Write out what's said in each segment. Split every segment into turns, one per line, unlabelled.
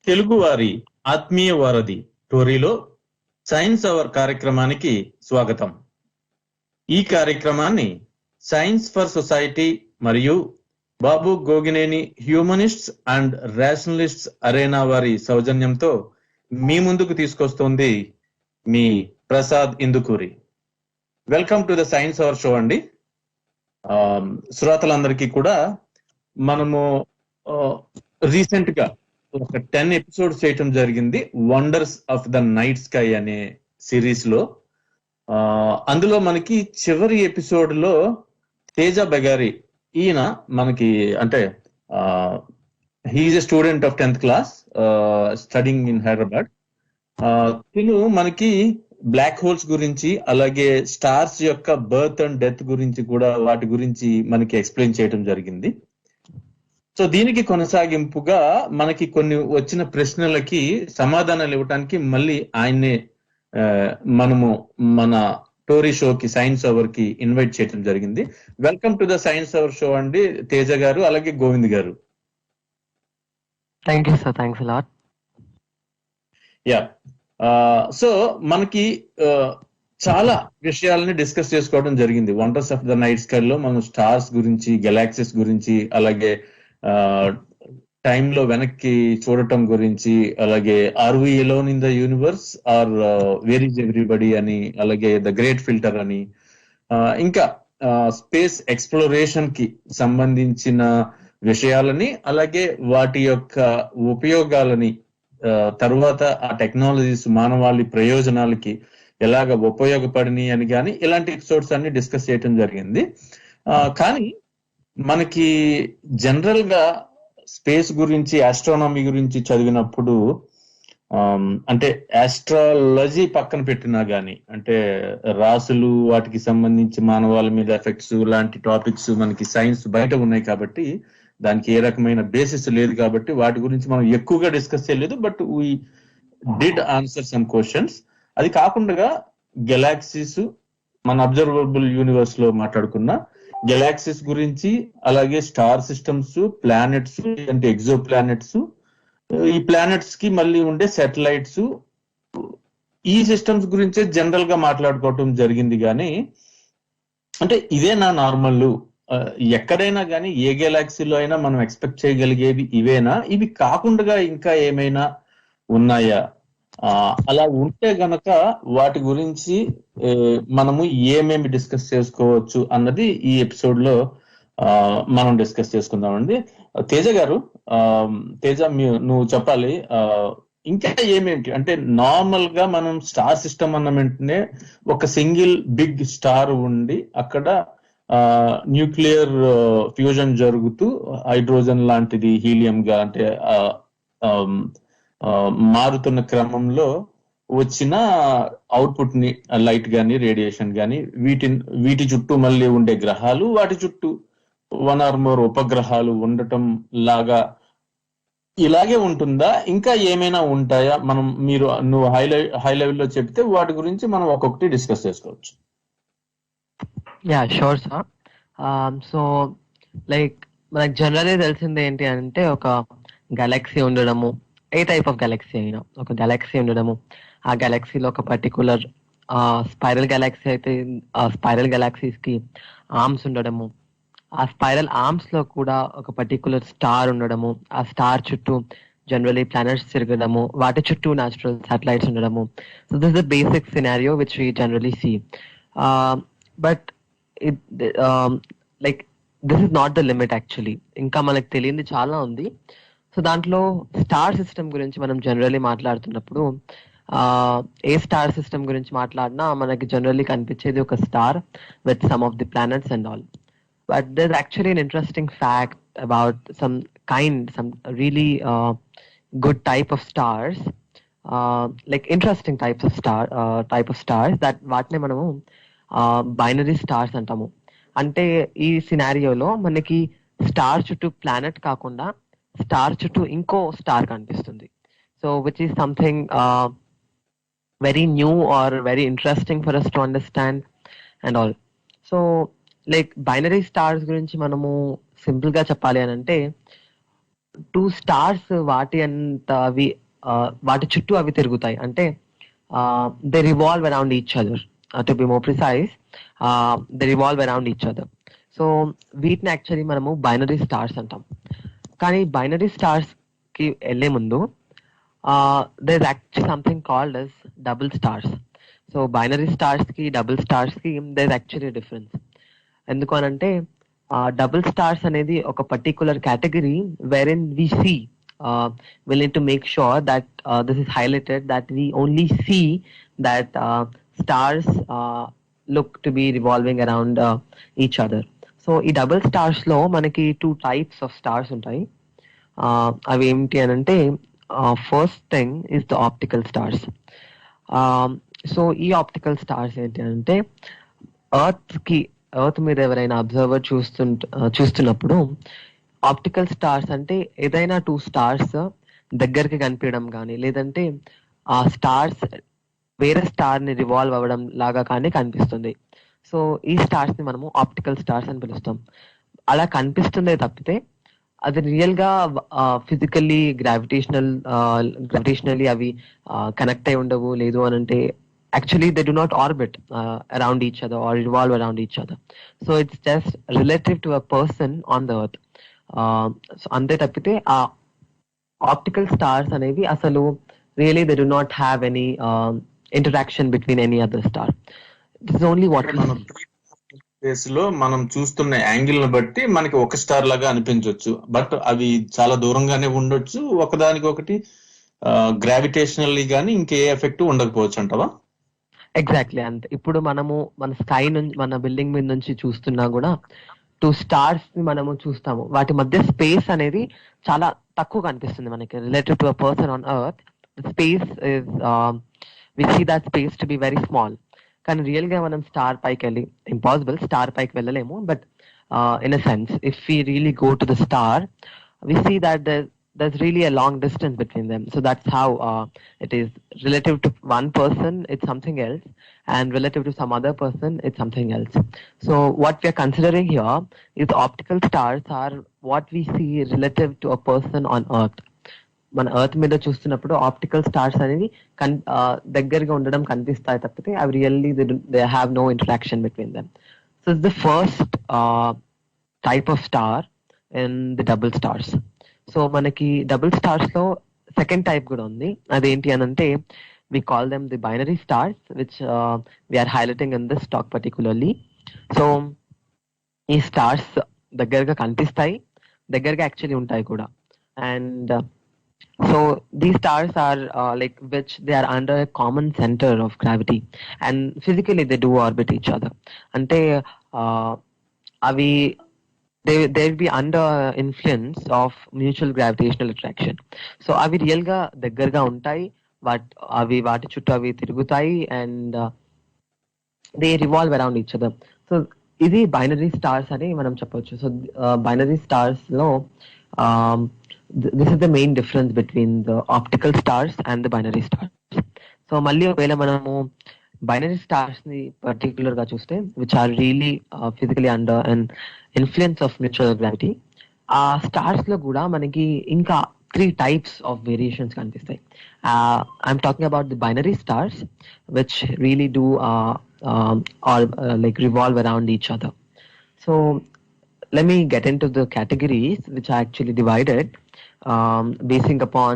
తెలుగువారి ఆత్మీయ వారధి టోరీలో సైన్స్ అవర్ కార్యక్రమానికి స్వాగతం. ఈ కార్యక్రమాన్ని సైన్స్ ఫర్ సొసైటీ మరియు Babu Gogineni humanists and rationalists arena వారి సౌజన్యంతో మీ ముందుకు తీసుకొస్తోంది మీ Prasad Indukuri. Welcome to the science hour show అండి. శ్రోతలందరికీ కూడా మనము రీసెంట్ గా ఒక 10 ఎపిసోడ్స్ చేయటం జరిగింది wonders of the night sky అనే సిరీస్ లో. అందులో మనకి చివరి ఎపిసోడ్ లో తేజ బెగారి, ఈయన మనకి అంటే he's a student of 10th class studying in Hyderabad. తిను మనకి బ్లాక్ హోల్స్ గురించి అలాగే స్టార్స్ యొక్క బర్త్ అండ్ డెత్ గురించి కూడా వాటి గురించి మనకి ఎక్స్ప్లెయిన్ చేయడం జరిగింది. సో దీనికి కొనసాగింపుగా మనకి కొన్ని వచ్చిన ప్రశ్నలకి సమాధానాలు ఇవ్వడానికి మళ్ళీ ఆయన్నే మనము మన టోరీ షోకి సైన్స్ అవర్ కి ఇన్వైట్ చేయడం జరిగింది. Welcome to the science hour show అండి తేజ గారు, అలాగే గోవింద్ గారు.
Thank you sir, thanks a lot.
Yeah, so మనకి చాలా విషయాలని డిస్కస్ చేసుకోవడం జరిగింది. Wonders of the night sky లో మనం స్టార్స్ గురించి, గెలాక్సీస్ గురించి, అలాగే టైంలో వెనక్కి చూడటం గురించి, అలాగే are we alone in the universe or where is everybody అని, అలాగే ద గ్రేట్ ఫిల్టర్ అని, ఇంకా స్పేస్ ఎక్స్ప్లోరేషన్ కి సంబంధించిన విషయాలని, అలాగే వాటి యొక్క ఉపయోగాలని, తర్వాత ఆ టెక్నాలజీస్ మానవాళి ప్రయోజనాలకి ఎలాగ ఉపయోగపడినాయి అని కానీ ఇలాంటి ఎపిసోడ్స్ అన్ని డిస్కస్ చేయటం జరిగింది. కానీ మనకి జనరల్ గా స్పేస్ గురించి, ఆస్ట్రానమీ గురించి చదివినప్పుడు అంటే ఆస్ట్రాలజీ పక్కన పెట్టినా గానీ, అంటే రాసులు, వాటికి సంబంధించి మానవాళి మీద ఎఫెక్ట్స్ లాంటి టాపిక్స్ మనకి సైన్స్ బయట ఉన్నాయి కాబట్టి దానికి ఏ రకమైన బేసిస్ లేదు కాబట్టి వాటి గురించి మనం ఎక్కువగా డిస్కస్ చేయలేదు. But we did answer some questions. అది కాకుండా గెలాక్సీస్, మన అబ్జర్వబుల్ యూనివర్స్ లో మాట్లాడుకున్న గెలాక్సీస్ గురించి, అలాగే స్టార్ సిస్టమ్స్, ప్లానెట్స్ అంటే ఎగ్జో ప్లానెట్స్, ఈ ప్లానెట్స్ కి మళ్ళీ ఉండే శాటిలైట్స్, ఈ సిస్టమ్స్ గురించే జనరల్ గా మాట్లాడుకోవటం జరిగింది. కానీ అంటే ఇదే నా నార్మల్, ఎక్కడైనా కానీ ఏ గెలాక్సీలో అయినా మనం ఎక్స్పెక్ట్ చేయగలిగేవి ఇవేనా, ఇవి కాకుండా ఇంకా ఏమైనా ఉన్నాయా, అలా ఉంటే గనక వాటి గురించి మనము ఏమేమి డిస్కస్ చేసుకోవచ్చు అన్నది ఈ ఎపిసోడ్ లో మనం డిస్కస్ చేసుకుందామండి. తేజ గారు, తేజ నువ్వు చెప్పాలి, ఇంకా ఏమేంటి అంటే నార్మల్ గా మనం స్టార్ సిస్టమ్ అన్న వెంటనే ఒక సింగిల్ బిగ్ స్టార్ ఉండి అక్కడ న్యూక్లియర్ ఫ్యూజన్ జరుగుతూ హైడ్రోజన్ లాంటిది హీలియం గా అంటే మారుతున్న క్రమంలో వచ్చిన అవుట్పుట్ ని, లైట్ గాని రేడియేషన్ గాని, వీటి చుట్టూ మళ్ళీ ఉండే గ్రహాలు, వాటి చుట్టూ 1 or more ఉపగ్రహాలు ఉండటం లాగా ఇలాగే ఉంటుందా, ఇంకా ఏమైనా ఉంటాయా? నువ్వు హై లెవెల్లో చెప్తే వాటి గురించి మనం ఒక్కొక్కటి డిస్కస్ చేసుకోవచ్చు.
Yeah sure sir. So like మనకు జనరల్గా తెలిసింది ఏంటి అంటే ఒక గెలాక్సీ ఉండడము, ఏ టైప్ ఆఫ్ గెలాక్సీ అయినా ఒక గెలాక్సీ ఉండడము, ఆ గెలాక్సీలో ఒక పర్టికులర్ స్పైరల్ గెలాక్సీ అయితే ఆ స్పైరల్ గెలాక్సీస్ కి ఆర్మ్స్ ఉండడము, ఆ స్పైరల్ ఆర్మ్స్ లో కూడా ఒక పర్టికులర్ స్టార్ ఉండడము, ఆ స్టార్ చుట్టూ జనరలీ ప్లానెట్స్ తిరగడము, వాటి చుట్టూ న్యాచురల్ సాటిలైట్స్ ఉండడము. So this is the basic scenario which we generally see. But like this is not the limit actually. ఇంకా మనకు తెలియంది చాలా ఉంది. సో దాంట్లో స్టార్ సిస్టమ్ గురించి మనం జనరల్లీ మాట్లాడుతున్నప్పుడు ఏ స్టార్ సిస్టమ్ గురించి మాట్లాడినా మనకి జనరల్లీ కనిపించేది ఒక star with some of the planets and all. But there actually an interesting fact about some really good type of stars, like interesting type of stars that వాటిని మనము binary stars అంటాము. అంటే ఈ సినారియోలో మనకి స్టార్ చుట్టూ planet కాకుండా star చుట్టూ ఇంకో స్టార్ కనిపిస్తుంది. So which is something very new or very interesting for us to understand and all. So like binary stars గురించి మనము సింపుల్ గా చెప్పాలి అని అంటే టూ స్టార్స్ వాటి అంత అవి వాటి చుట్టూ అవి తిరుగుతాయి. అంటే they revolve around each other. To be more precise, they revolve around each other. So వీటిని యాక్చువల్లీ మనము బైనరీ స్టార్స్ అంటాం. కానీ బైనరీ స్టార్స్ కి వెళ్లే ముందు there's actually something called as double stars. So binary stars కి double stars కి there's actually a difference. ఎందుకు అనంటే డబుల్ స్టార్స్ అనేది ఒక particular category where in we see we need to make sure that this is highlighted, that we only see that stars look to be revolving around each other. So ఈ double stars లో మనకి two types of stars ఉంటాయి. అవి ఏమిటి అని అంటే first thing is the optical stars. So ఈ optical stars ఏంటి అంటే ఎర్త్ మీద ఎవరైనా అబ్జర్వర్ చూస్తున్నప్పుడు ఆప్టికల్ స్టార్స్ అంటే ఏదైనా టూ స్టార్స్ దగ్గరికి కనిపించడం కానీ, లేదంటే ఆ స్టార్స్ వేరే స్టార్ ని రివాల్వ్ అవ్వడం లాగా కానీ కనిపిస్తుంది. సో ఈ స్టార్స్ ని మనము ఆప్టికల్ స్టార్స్ అని పిలుస్తాం. అలా కనిపిస్తుందే తప్పితే అది రియల్ గా ఫిజికల్లీ గ్రావిటేషనల్లీ అవి కనెక్ట్ అయి ఉండవు. లేదు అని అంటే actually they do not orbit around each other or revolve around each other. So it's just relative to a person on the earth. So ante tappite optical stars అనేవి అసలు really they do not have any interaction between any other star. This is only what we see.
Space లో మనం చూస్తున్న angle ని బట్టి మనకి ఒక star లాగా అనిపించవచ్చు. బట్ అవి చాలా దూరంగానే ఉండొచ్చు. ఒకదానికొకటి గ్రావిటేషనల్లీ గానీ ఇంకే ఎఫెక్ట్ ఉండకపోవచ్చు అంటావా?
ఎగ్జాక్ట్లీ అంతే. ఇప్పుడు మనము మన స్కై నుంచి, మన బిల్డింగ్ మీద నుంచి చూస్తున్నా కూడా టూ స్టార్స్ ని మనము చూస్తాము. వాటి మధ్య స్పేస్ అనేది చాలా తక్కువ కనిపిస్తుంది మనకి related to a person on earth. Space is we see that space to be very small. కానీ రియల్ గా మనం స్టార్ పైకి వెళ్ళి, ఇంపాసిబుల్, స్టార్ పైకి వెళ్ళలేము, but in a sense if we really go to the star we see that there's really a long distance between them. So that's how it is. Relative to one person it's something else, and relative to some other person it's something else. So what we are considering here is optical stars are what we see relative to a person on earth. మన earth మీద చూస్తున్నప్పుడు optical stars అనేవి దగ్గరగా ఉండడం కనిపిస్తాయి తప్పితే అవి really they have no interaction between them. So it's the first type of star in the double stars. So మనకి డబుల్ స్టార్స్ లో సెకండ్ టైప్ కూడా ఉంది. అదేంటి అని అంటే we call them the binary stars, which we are highlighting in this talk particularly. So ఈ stars దగ్గరగా కనిపిస్తాయి, దగ్గరగా యాక్చువల్లీ ఉంటాయి కూడా. And so these stars are like which they are under a common center of gravity, and physically they do orbit each other. Ante avi they will be under influence of mutual gravitational attraction. So avi real ga దగ్గరగా ఉంటాయి, అవి వాటి చుట్టూ అవి తిరుగుతాయి, and they revolve around each other. So ఇది binary stars అని మనం చెప్పొచ్చు. సో బైనరీ స్టార్స్ లో this is the main difference between the optical stars and the binary stars. So మళ్ళీ ఒకవేళ మనము బైనరీ స్టార్స్ ని పర్టికులర్ గా చూస్తే which are really physically under and influence of mutual gravity, ఆ స్టార్స్ లో కూడా మనకి ఇంకా 3 టైప్స్ ఆఫ్ వేరియేషన్స్ కనిపిస్తాయి. I'm talking about the binary stars which really do like revolve around each other. So let me get into the categories which are actually divided basing upon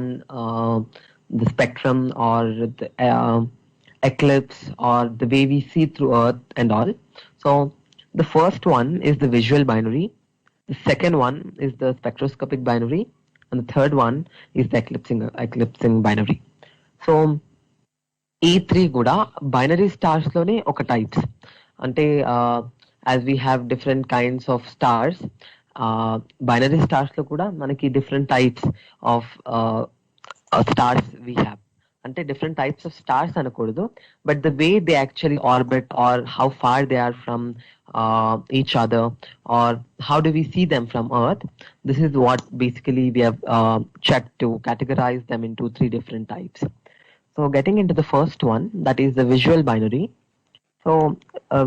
the spectrum or the eclipse or the way we see through Earth and all. So the first one is the visual binary, the second one is the spectroscopic binary, and the third one is the eclipsing binary. So ఈ 3 కూడా binary stars లోనే ఒక types. అంటే as we have different kinds of stars, binary stars లో కూడా మనకి different types of stars we have. అంటే different types of stars అనకూడదు, but the way they actually orbit or how far they are from each other or how do we see them from Earth, this is what basically we have checked to categorize them into 3 different types. So getting into the first one, that is the visual binary. So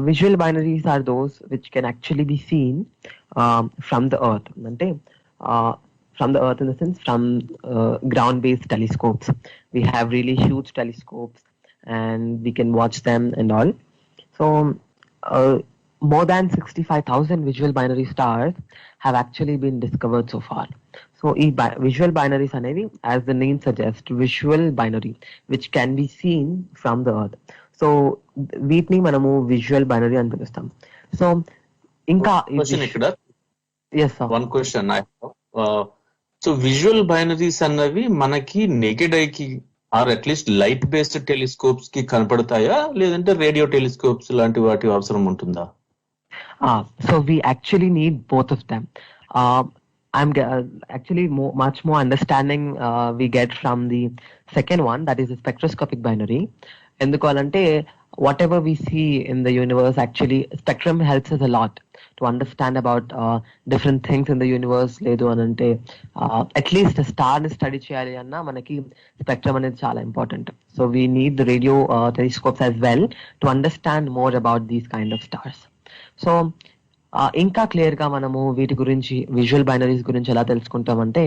visual binaries are those which can actually be seen from the Earth. అంటే from the Earth in the sense from ground-based telescopes. We have really huge telescopes, and we can watch them and all. So, more than 65,000 visual binary stars have actually been discovered so far. So, visual binaries అనేవి, as the name suggests, visual binary, which can be seen from the Earth. So, వీటిని మనము visual binary అని పిలుస్తాం. So, ఇంకా
question ఇక్కడ
yes sir.
One question so visual binaries అన్నవి మనకి naked ఐకి or at least light based telescopes కి కనపడతాయా, లేదంటే రేడియో టెలిస్కోప్స్ లాంటి వాటి అవసరం ఉంటుందా?
So we actually need both of them. I'm actually much more understanding we get from the second one, that is the spectroscopic binary. Endukante whatever we see in the universe, actually spectrum helps us a lot to understand about different things in the universe. Ledu anante at least a star ni study cheyali anna manaki spectrum anedi chaala important. So we need the radio telescopes as well to understand more about these kind of stars. So ఇంకా క్లియర్గా మనము వీటి గురించి visual binaries గురించి ఎలా తెలుసుకుంటామంటే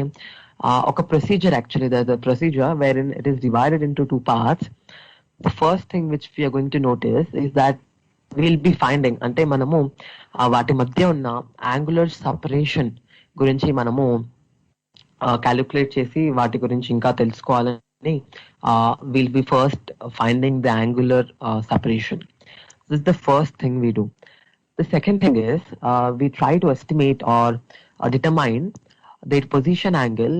ఒక procedure, actually the procedure where in it is divided in to 2 parts. The first thing which we are going to notice is that will be finding, అంటే మనము వాటి మధ్య ఉన్న యాంగులర్ సపరేషన్ గురించి మనము క్యాలిక్యులేట్ చేసి వాటి గురించి ఇంకా తెలుసుకోవాలని will be first finding the angular separation. This is the first thing we do. The second thing is we try to estimate or determine the position angle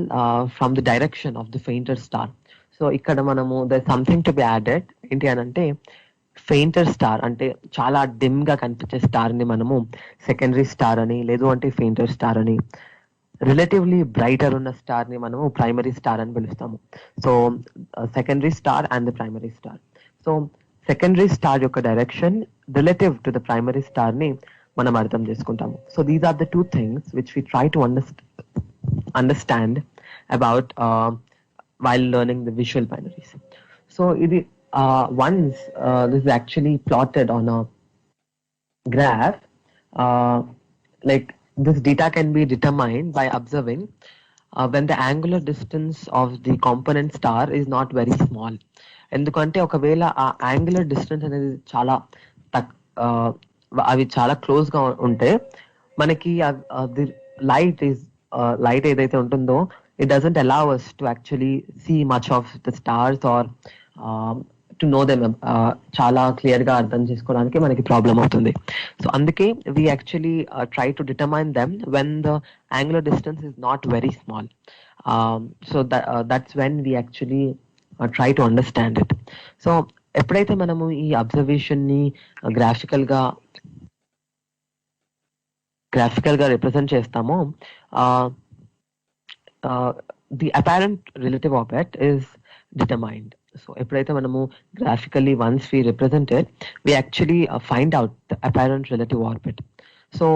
from the direction of the fainter star. So ikkada manamu there's something to be added. Inti anante fainter star ante chala dim ga kanipiche star ni manamu secondary star ani, ledu ante fainter star ani, relatively brighter ఉన్న star ని మనము primary star అని పిలుస్తాము. So secondary star and the primary star. So secondary star యొక్క direction relative to the primary star ని మనం అర్థం చేసుకుంటాము. So these are the 2 things which we try to understand about while learning the visual binaries. So once this is actually plotted on a graph, like this data can be determined by observing when the angular distance of the component star is not very small. ఎందుకంటే ఒకవేళ ఆ angular distance అనేది చాలా అవి చాలా close గా ఉంటే మనకి లైట్ ఏదైతే ఉంటుందో it doesn't allow us to actually see much of the stars or to know them చాలా క్లియర్ గా అర్థం చేసుకోవడానికి మనకి ప్రాబ్లం అవుతుంది. సో అందుకే we actually try to determine them when the angular distance is not very small. So that's when we actually try to understand it. So ఎప్పుడైతే మనము ఈ అబ్జర్వేషన్ ని గ్రాఫికల్ గా రిప్రజెంట్ చేస్తామో the apparent relative orbit is determined. So ఎప్పుడైతే మనము graphically once we represent it, we actually find out the apparent relative orbit. So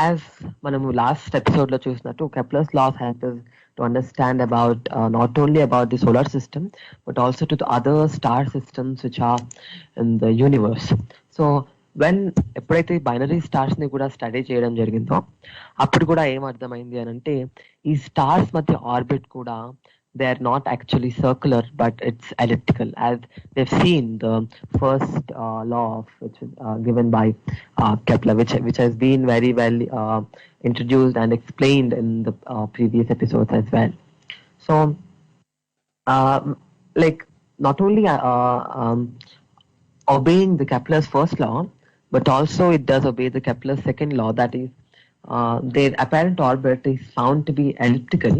as మనము last episode లో చూసినట్టు Kepler's laws help us to understand about not only about the solar system but also to the other star systems which are in the universe. So ఎప్పుడైతే binary stars ని కూడా study చేయడం జరిగిందో అప్పుడు కూడా ఏం అర్థమైంది అని అంటే ఈ స్టార్స్ మధ్య ఆర్బిట్ కూడా they are not actually circular but it's elliptical, as they've seen the first law of which is given by Kepler, which has been very well introduced and explained in the previous episodes as well. So like not only obeying the Kepler's first law, but also it does obey the Kepler's second law, that is their apparent orbit is found to be elliptical.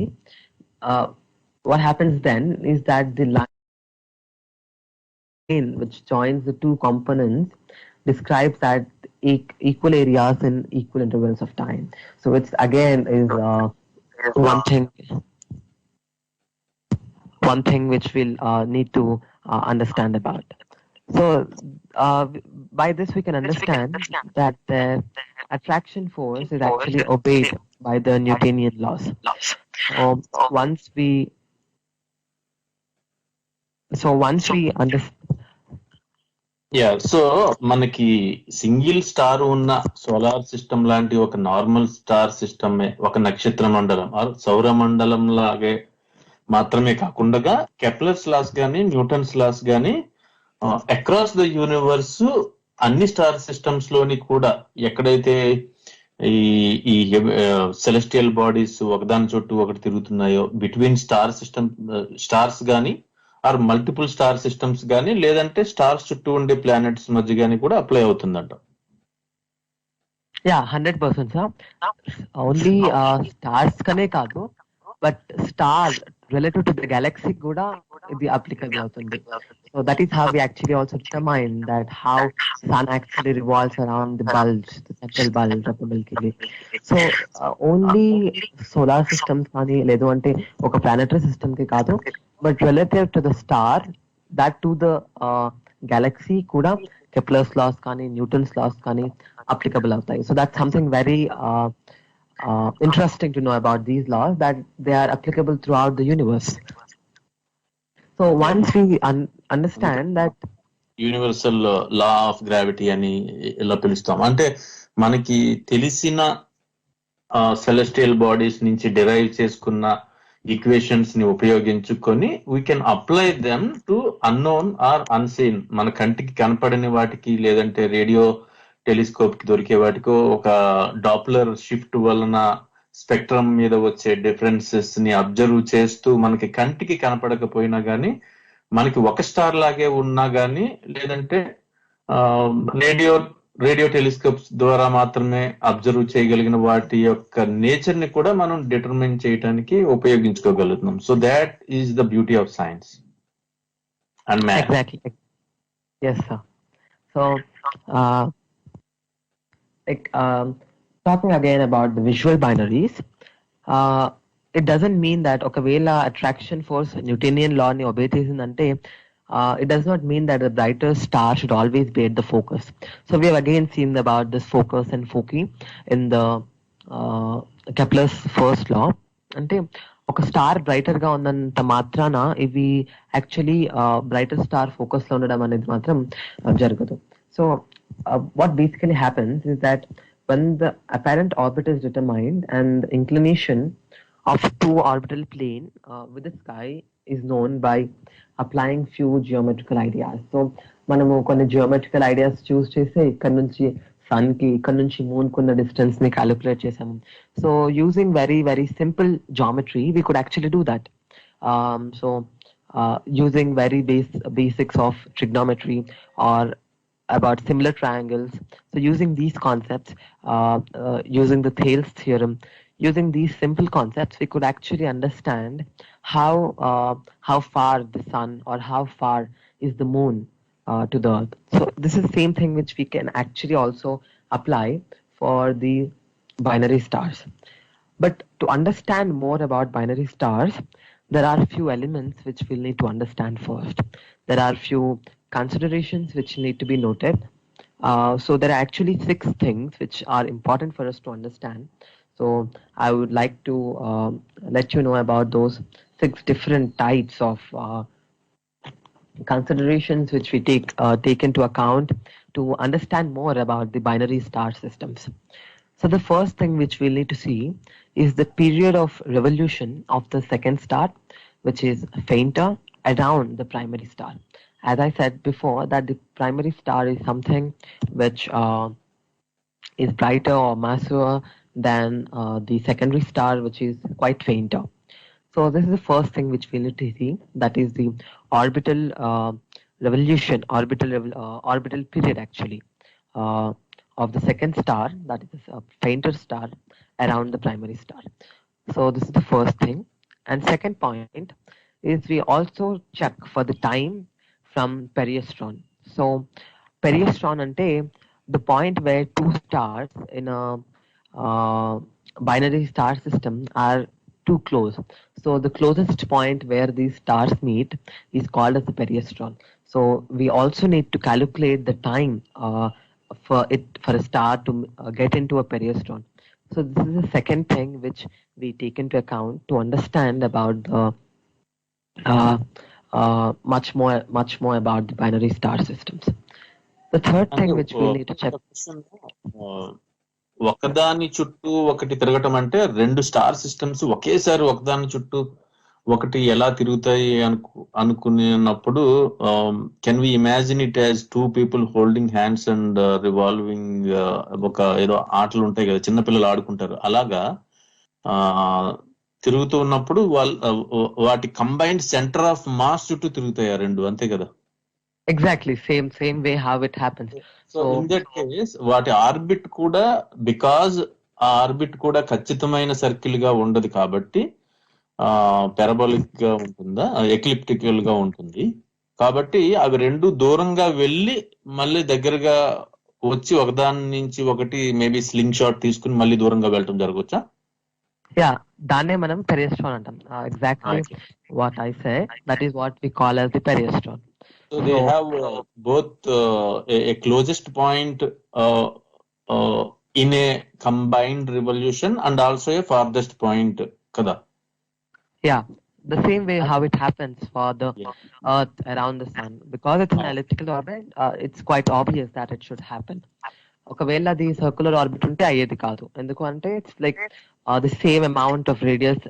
What happens then is that the line which joins the 2 components describes that equal areas in equal intervals of time. So it's again is one thing which we'll need to understand about. So by this we can understand that the attraction force is actually obeyed by the Newtonian laws. Once we understand
so మనకి single star ఉన్న solar system లాంటి ఒక normal star system ఒక నక్షత్ర మండలం సౌర మండలం లాగే మాత్రమే కాకుండా కెప్లర్స్ లాస్ గాని న్యూటన్స్ లాస్ గాని అక్రాస్ ద యూనివర్స్ అన్ని స్టార్ సిస్టమ్స్ లోని కూడా ఎక్కడైతే ఈ ఈ సెలెస్టియల్ బాడీస్ ఒకదాని చుట్టూ ఒకటి తిరుగుతున్నాయో బిట్వీన్ స్టార్స్ గాని ఆర్ మల్టిపుల్ స్టార్ సిస్టమ్స్ గాని లేదంటే స్టార్స్ చుట్టూ ఉండే ప్లానెట్స్ మధ్య గాని కూడా అప్లై అవుతుందంట.
100% సార్. ఓన్లీ స్టార్స్ కనే కాదు, but star relative to the Galaxy కూడా ఇది అప్లికబుల్ అవుతుంది. So that is how we actually also determine that how sun actually revolves around the bulge, the central bulge of the Milky Way. So only solar systems కానీ లేదు అంటే ఒక planetary system కి కాదు, but relative to the star, that to the galaxy కూడా Kepler's laws కానీ Newton's laws కానీ applicable అవుతాయి. So that's something very interesting to know about these laws, that they are applicable throughout the universe. So once we understand that
universal law of gravity అని ఇలా పిలుస్తాం. అంటే మనకి తెలిసిన celestial bodies నుంచి derive చేసుకున్న ఈక్వేషన్స్ ని ఉపయోగించుకొని we can apply them to unknown or unseen, మన కంటికి కనపడని వాటికి లేదంటే రేడియో టెలిస్కోప్ కి దొరికే వాటికో ఒక డాప్లర్ షిఫ్ట్ వలన స్పెక్ట్రమ్ మీద వచ్చే డిఫరెన్సెస్ ని అబ్జర్వ్ చేస్తూ మనకి కంటికి కనపడకపోయినా గానీ మనకి ఒక స్టార్ లాగే ఉన్నా గానీ లేదంటే రేడియో టెలిస్కోప్స్ ద్వారా మాత్రమే అబ్జర్వ్ చేయగలిగిన వాటి యొక్క నేచర్ ని కూడా మనం డిటర్మిన్ చేయడానికి ఉపయోగించుకోగలుగుతున్నాం. So that is the beauty of science and maths.
exactly, yes sir. So talking again about the visual binaries, it doesn't mean that ఒకవేళ attraction force Newtonian law ని obey చేసిందంటే it does not mean that the brighter star should always be at the focus. So we have again seen about this focus and foci in the Kepler's first law. అంటే ఒక star brighter గా ఉన్నంత మాత్రాన ఇవి actually brighter star focus లో ఉండడం అనేది మాత్రం జరగదు. So what basically happens is that when the apparent orbit is determined and the inclination of two orbital plane with the sky is known by applying few geometrical ideas. So మనము కొన్ని geometrical ideas చూస్ చేసి ఇక్కడ నుంచి sun కి ఇక్కడ నుంచి moon కున్న distance ని క్యాలిక్యులేట్ చేసాము. So using very very simple geometry we could actually do that. So using very basics of trigonometry or about similar triangles. So using these concepts, using the Thales theorem, using these simple concepts, we could actually understand how far the sun or how far is the moon to the earth. So this is the same thing which we can actually also apply for the binary stars. But to understand more about binary stars, there are few elements which we'll need to understand first. There are few considerations which need to be noted. So there are actually 6 things which are important for us to understand. So I would like to let you know about those 6 different types of considerations which we take into account to understand more about the binary star systems. So the first thing which we'll need to see is the period of revolution of the second star, which is fainter around the primary star. As I said before, that the primary star is something which is brighter or massiver than the secondary star, which is quite fainter. So this is the first thing which we need to see, that is the orbital revolution, orbital period actually of the second star, that is a fainter star around the primary star. So this is the first thing. And second point is we also check for the time from periastron. So periastron ante the point where two stars in a binary star system are too close. So the closest point where these stars meet is called as the periastron. So we also need to calculate the time for a star to get into a periastron. So this is the second thing which we take into account to understand about the much more about the binary star systems. The third
అంటే
thing which we need to check.
Question, ఒకదాని చుట్టూ ఒకటి తిరగటం అంటే రెండు star systems ఒకేసారి ఒకదాని చుట్టూ ఒకటి ఎలా తిరుగుతాయి అనుకున్నప్పుడు, can we imagine it as two people holding hands and revolving, ఒక ఏదో ఆటలు ఉంటాయి కదా చిన్నపిల్లలు ఆడుకుంటారు అలాగా, ఆ తిరుగుతూ ఉన్నప్పుడు వాటి కంబైన్డ్ సెంటర్ ఆఫ్ మాస్ చుట్టూ తిరుగుతాయి ఆ రెండు, అంతే కదా?
Exactly, same way how it happens.
So in that case వాటి ఆర్బిట్ కూడా, బికాజ్ ఆ ఆర్బిట్ కూడా ఖచ్చితమైన సర్కిల్ గా ఉండదు కాబట్టి పెరబోలిక్ గా ఉంటుందా, ఎక్లిప్టికల్ గా ఉంటుంది కాబట్టి అవి రెండు దూరంగా వెళ్ళి మళ్ళీ దగ్గరగా వచ్చి ఒకదాని నుంచి ఒకటి మేబీ స్లింగ్ షాట్ తీసుకుని మళ్ళీ దూరంగా వెళ్ళటం జరగవచ్చా?
Yeah, దాన్నే మనం పెరియస్ట్రాన్ అంటాం. Exactly what I say, that is what we call as the periastron.
So they have both a closest point in a combined revolution and also a farthest point, kada?
Yeah, the same way how it happens for the Earth around the sun. Because it's an elliptical orbit, it's quite obvious that it should happen. ఒకవేళ అది circular orbit ఉంటే అయ్యేది కాదు. ఎందుకు అంటే it's like the same amount of radius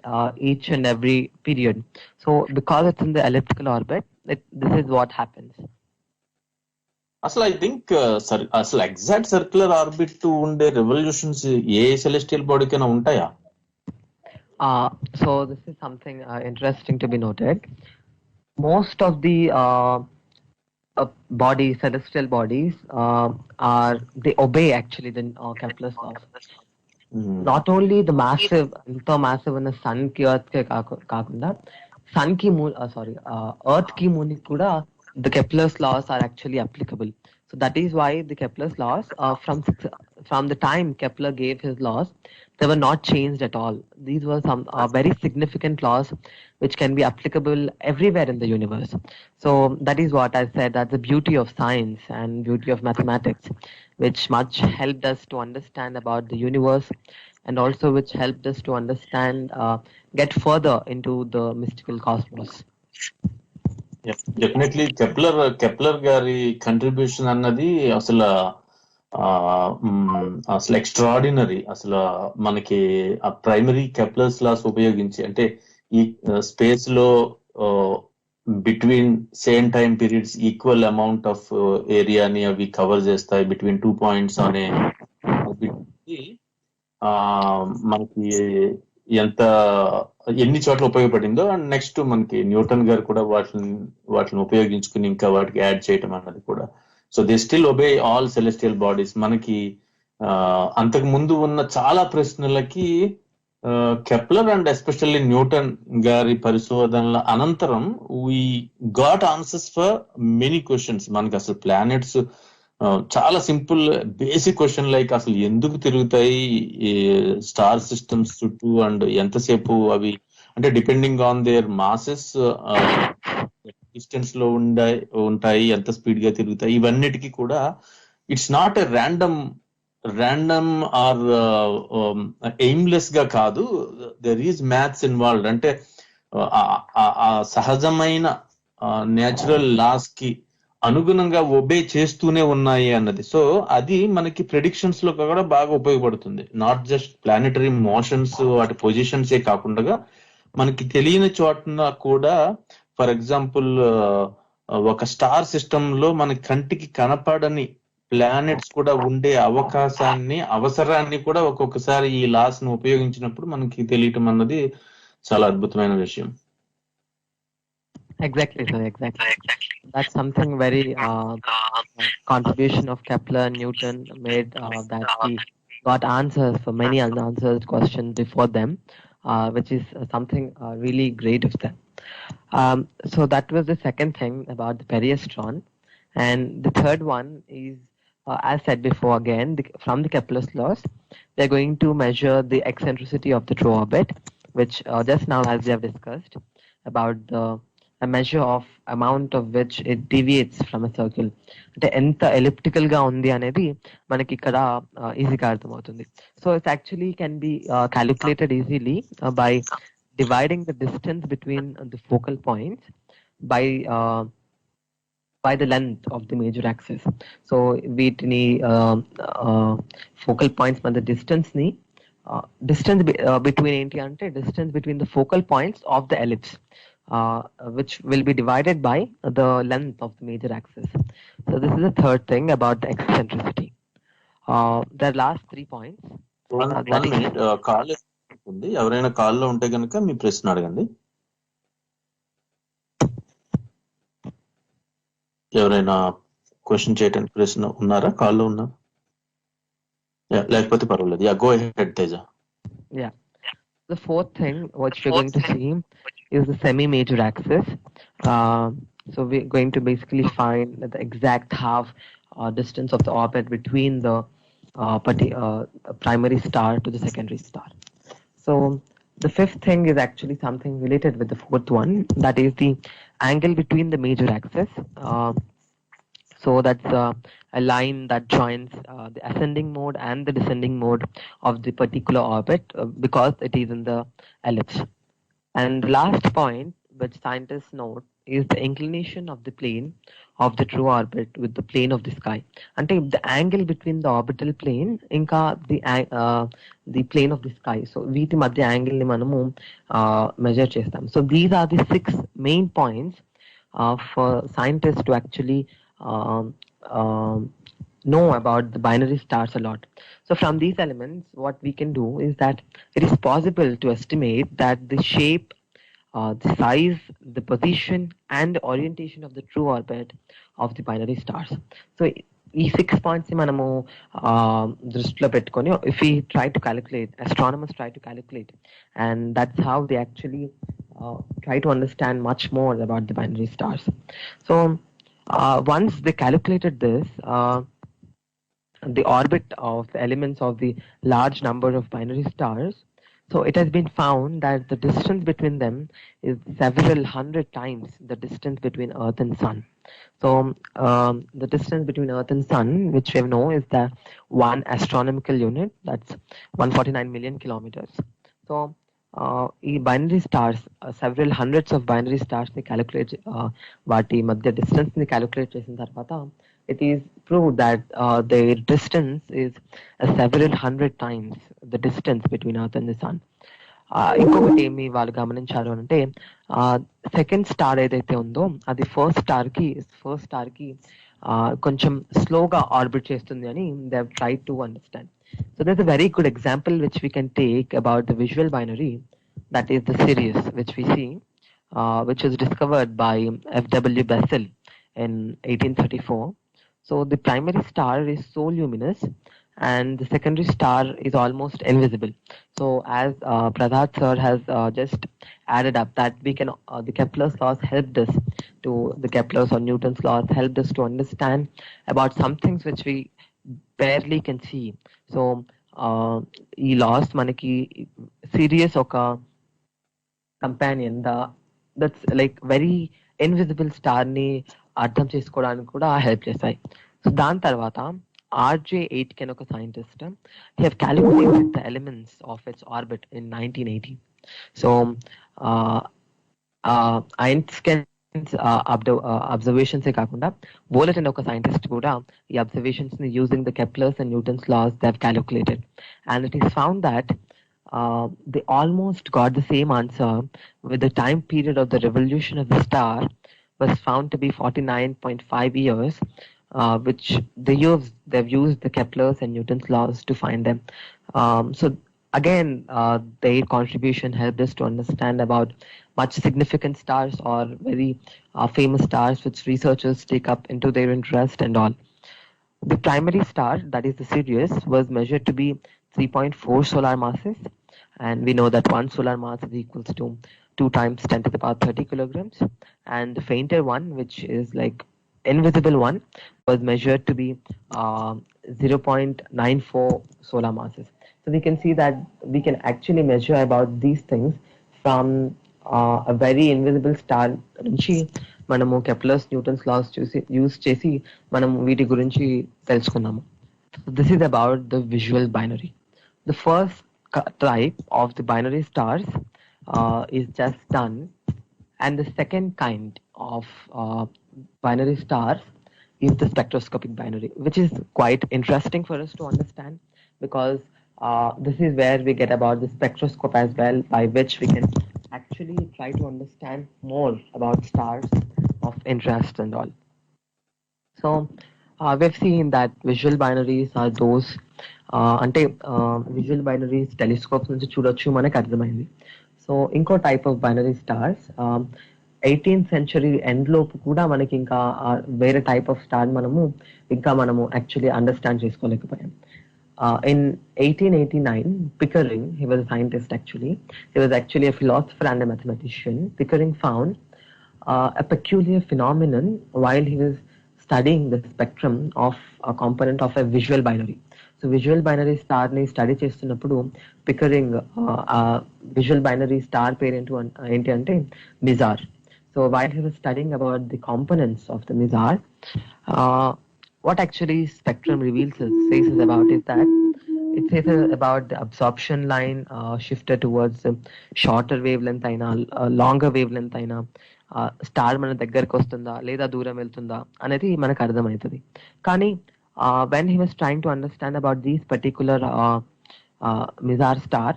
each and every period. So because it's in the elliptical orbit, this is what happens.
అసలు I think అసలు exact circular orbit ఉండే రెవల్యూషన్స్ ఏ సెలెస్టియల్ బాడీకైనా ఉంటాయా?
So this is something interesting to be noted. Most of the bodies, celestial bodies, they obey actually the Kepler's laws. Not only the massive, massive in the sun ki earth ke kakunda, sun ki moon, earth ki moon kuda the Kepler's laws are actually applicable. So that is why the Kepler's laws, from the time Kepler gave his laws, they were not changed at all. These were some very significant laws which can be applicable everywhere in the universe. So that is what I said, that's the beauty of science and beauty of mathematics, which much helped us to understand about the universe, and also which helped us to understand, get further into the mystical cosmos.
Definitely Kepler గారి contribution అన్నది అసలు extraordinary. అసలు మనకి ఆ primary Kepler's loss ఉపయోగించి, అంటే ఈ space లో between same time periods equal amount of ఏరియాని అవి కవర్ చేస్తాయి బిట్వీన్ 2 పాయింట్స్ అనే మనకి ఎన్ని చోట్ల ఉపయోగపడిందో, అండ్ నెక్స్ట్ మనకి న్యూటన్ గారు కూడా వాటిని ఉపయోగించుకుని ఇంకా వాటికి యాడ్ చేయటం అన్నది కూడా. So they still obey all celestial bodies. మనకి అంతకు ముందు ఉన్న చాలా ప్రశ్నలకి కెప్లర్ అండ్ ఎస్పెషల్లీ న్యూటన్ గారి పరిశోధనల అనంతరం we got answers for many questions. మనకి అసలు ప్లానెట్స్ చాలా సింపుల్ బేసిక్ క్వశ్చన్ లైక్ అసలు ఎందుకు తిరుగుతాయి స్టార్ సిస్టమ్స్ చుట్టూ, అండ్ ఎంతసేపు అవి, అంటే depending on their masses distance లో ఉంటాయి, ఎంత స్పీడ్ గా తిరుగుతాయి, ఇవన్నిటికీ కూడా it's not a random or aimless గా కాదు, దెర్ ఈజ్ మ్యాథ్స్ ఇన్వాల్వ్డ్. అంటే ఆ సహజమైన నేచురల్ లాస్ కి అనుగుణంగా ఒబే చేస్తూనే ఉన్నాయి అన్నది. సో అది మనకి ప్రెడిక్షన్స్ లో కూడా బాగా ఉపయోగపడుతుంది. నాట్ జస్ట్ ప్లానెటరీ మోషన్స్, వాటి పొజిషన్స్ ఏ కాకుండా మనకి తెలియని చోట కూడా, ఫర్ ఎగ్జాంపుల్ ఒక స్టార్ సిస్టమ్ లో మన కంటికి కనపడని ప్లానెట్స్ కూడా ఉండే అవసరాన్ని కూడా ఒక్కొక్కసారి ఈ లాస్ ను ఉపయోగించినప్పుడు మనకి తెలియటం అన్నది చాలా అద్భుతమైన విషయం.
Exactly, sir. Exactly. That's something very contribution of Kepler and Newton made, that we got answers for many unanswered questions before them, which is something really great of them. So that was the second thing about the periastron, and the third one is, as said before, again from the Kepler's laws, we are going to measure the eccentricity of the true orbit, which just now, as we have discussed about a measure of amount of which it deviates from a circle, అంటే ఎంత elliptical గా ఉంది అనేది మనకి ఇక్కడ ఈజీగా అర్థమవుతుంది. So it's actually can be calculated easily by dividing the distance between the focal points by by the length of the major axis. So వీటిని focal points మన distance ని distance between ఏంటి అంటే distance between the focal points of the ellipse, which will be divided by the length of the major axis. So this is the third thing about the eccentricity. The last 3 points.
One minute, call ఉంది, ఎవరైనా కాల్లో ఉంటే కనుక మీ ప్రశ్న అడగండి. ఎవరైనా question చేయడానికి ప్రశ్న ఉన్నారా? కాల్లో ఉన్నారు? లేకపోతే పర్వాలేదు. Yeah, go ahead Teja.
Yeah. The fourth thing which we're going to see is the semi-major axis. So we're going to basically find the exact half distance of the orbit between the primary star to the secondary star. So the fifth thing is actually something related with the fourth one, that is the angle between the major axis. So that's a line that joins the ascending mode and the descending mode of the particular orbit because it is in the ellipse. And the last point which scientists note is the inclination of the plane of the true orbit with the plane of the sky. Ante the angle between the orbital plane inka the plane of the sky. So వీటి మధ్య angle ని మనము measure చేస్తాం. So these are the 6 main points for scientists to actually know about the binary stars a lot. So from these elements, what we can do is that it is possible to estimate that the shape, the size, the position, and the orientation of the true orbit of the binary stars. So ఈ 6 points ని మనము దృష్టిలో పెట్టుకొని if we try to calculate, astronomers try to calculate, and that's how they actually try to understand much more about the binary stars. So once they calculated this, the orbit of the elements of the large number of binary stars, so it has been found that the distance between them is several hundred times the distance between Earth and Sun. So the distance between Earth and Sun, which we know, is the one astronomical unit, that's 149 million kilometers. So ఈ binary stars several hundreds of binary stars ని calculate వాటి మధ్య distance ని calculate చేసిన తర్వాత it is proved that their distance is several hundred times the distance between Earth and the Sun. ఇంకొకటి ఏమి వాళ్ళు గమనించారు అంటే సెకండ్ స్టార్ ఏదైతే ఉందో అది ఫస్ట్ స్టార్ కి కొంచెం స్లోగా ఆర్బిట్ చేస్తుంది అని they have tried to understand. So there's a very good example which we can take about the visual binary, that is the Sirius, which we see, which was discovered by F.W. Bessel in 1834. So the primary star is so luminous and the secondary star is almost invisible. So as Pradhat sir has just added up that we can, the Kepler's laws helped us to, the Kepler's or Newton's laws helped us to understand about some things which we barely can see. So ఈ loss మనకి serious ఒక companion that's like very invisible star ని అర్థం చేసుకోవడానికి కూడా help చేస్తాయి. So దాని తర్వాత RJ8 కెన్ ఒక scientist he have calculated the elements of its orbit in 1980. So Einstein observations కాకుండా బోలెట్ అనే ఒక సైంటిస్ట్ కూడా ఈ అబ్జర్వేషన్స్ ని using the Kepler's and Newton's laws they have calculated and it is found that they almost got the same answer with the time period of the revolution of the star was found to be 49.5 years, which they've used the Kepler's and Newton's laws to find them. So again, their contribution helped us to understand about much significant stars or very famous stars which researchers take up into their interest and all. The primary star, that is the Sirius, was measured to be 3.4 solar masses, and we know that one solar mass is equals to 2 times 10 to the power 30 kilograms, and the fainter one, which is like invisible one, was measured to be 0.94 solar masses. So we can see that we can actually measure about these things from a very invisible star నుంచి మనము Kepler's Newton's laws చూసి use చేసి మనం వీటి గురించి తెలుసుకున్నాము. This is about the visual binary. The first type of the binary stars is just done And the second kind of binary stars is the spectroscopic binary, which is quite interesting for us to understand because this is where we get about the spectroscope as well, by which we can actually try to understand more about stars of interest and all. So we've seen that visual binaries are those అంటే visual binaries telescopes నుంచి చూడొచ్చు మనకు అర్థమైంది. So ఇంకో type of binary stars 18th century end లోపు కూడా మనకి ఇంకా వేరే టైప్ ఆఫ్ స్టార్ మనము actually understand చేసుకోలేకపోయాం. In 1889, Pickering, he was a scientist actually. He was actually a philosopher and a mathematician. Pickering found a peculiar phenomenon while he was studying the spectrum of a component of a visual binary. So visual binary star ni study చేస్తున్నప్పుడు Pickering visual binary star ఏంటి అంటే Mizar. So while he was studying about the components of the Mizar, what actually spectrum says us about is that it says about the absorption line shifted towards shorter wavelength అయినా longer wavelength అయినా star మన దగ్గరకు వస్తుందా లేదా దూరం వెళ్తుందా అనేది మనకు అర్థమవుతుంది. కానీ when he was trying to understand about these particular Mizar star,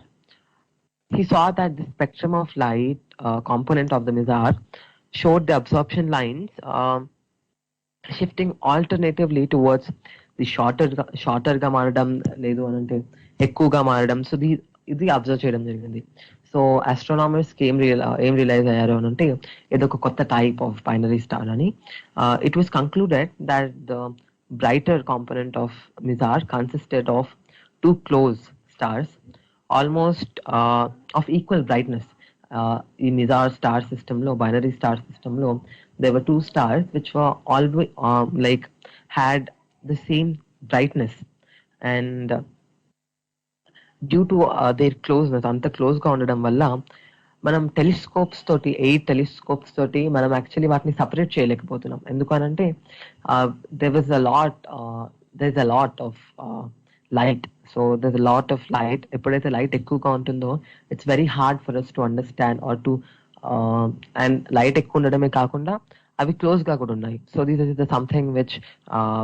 he saw that the spectrum of light component of the Mizar showed the absorption lines shifting alternatively towards the shorter గా మారడం లేదు అనంటే ఎక్కువగా మారడం. So ఇది observe చేయడం జరిగింది. So astronomers కి ఏం రియలైజ్ అయ్యారు అని అంటే ఇది ఒక కొత్త టైప్ ఆఫ్ బైనరీ స్టార్ అని. It was concluded that the brighter component of Mizar consisted of two close stars almost of equal brightness. In Mizar star system lo, binary star system lo, there were two stars which were always like had the same brightness, and due to their closeness అంత క్లోజ్గా ఉండడం వల్ల మనం telescopes తోటి 8 telescopes తోటి మనం actually వాటిని separate చేయలేకపోతున్నాం. ఎందుకనంటే there was a lot of light. So there a lot of light. ఎప్పుడైతే లైట్ ఎక్కువగా ఉంటుందో it's very hard for us to understand or to and light ఎక్కువ ఉండడమే కాకుండా అవి క్లోజ్గా కూడా ఉన్నాయి. So this is the something which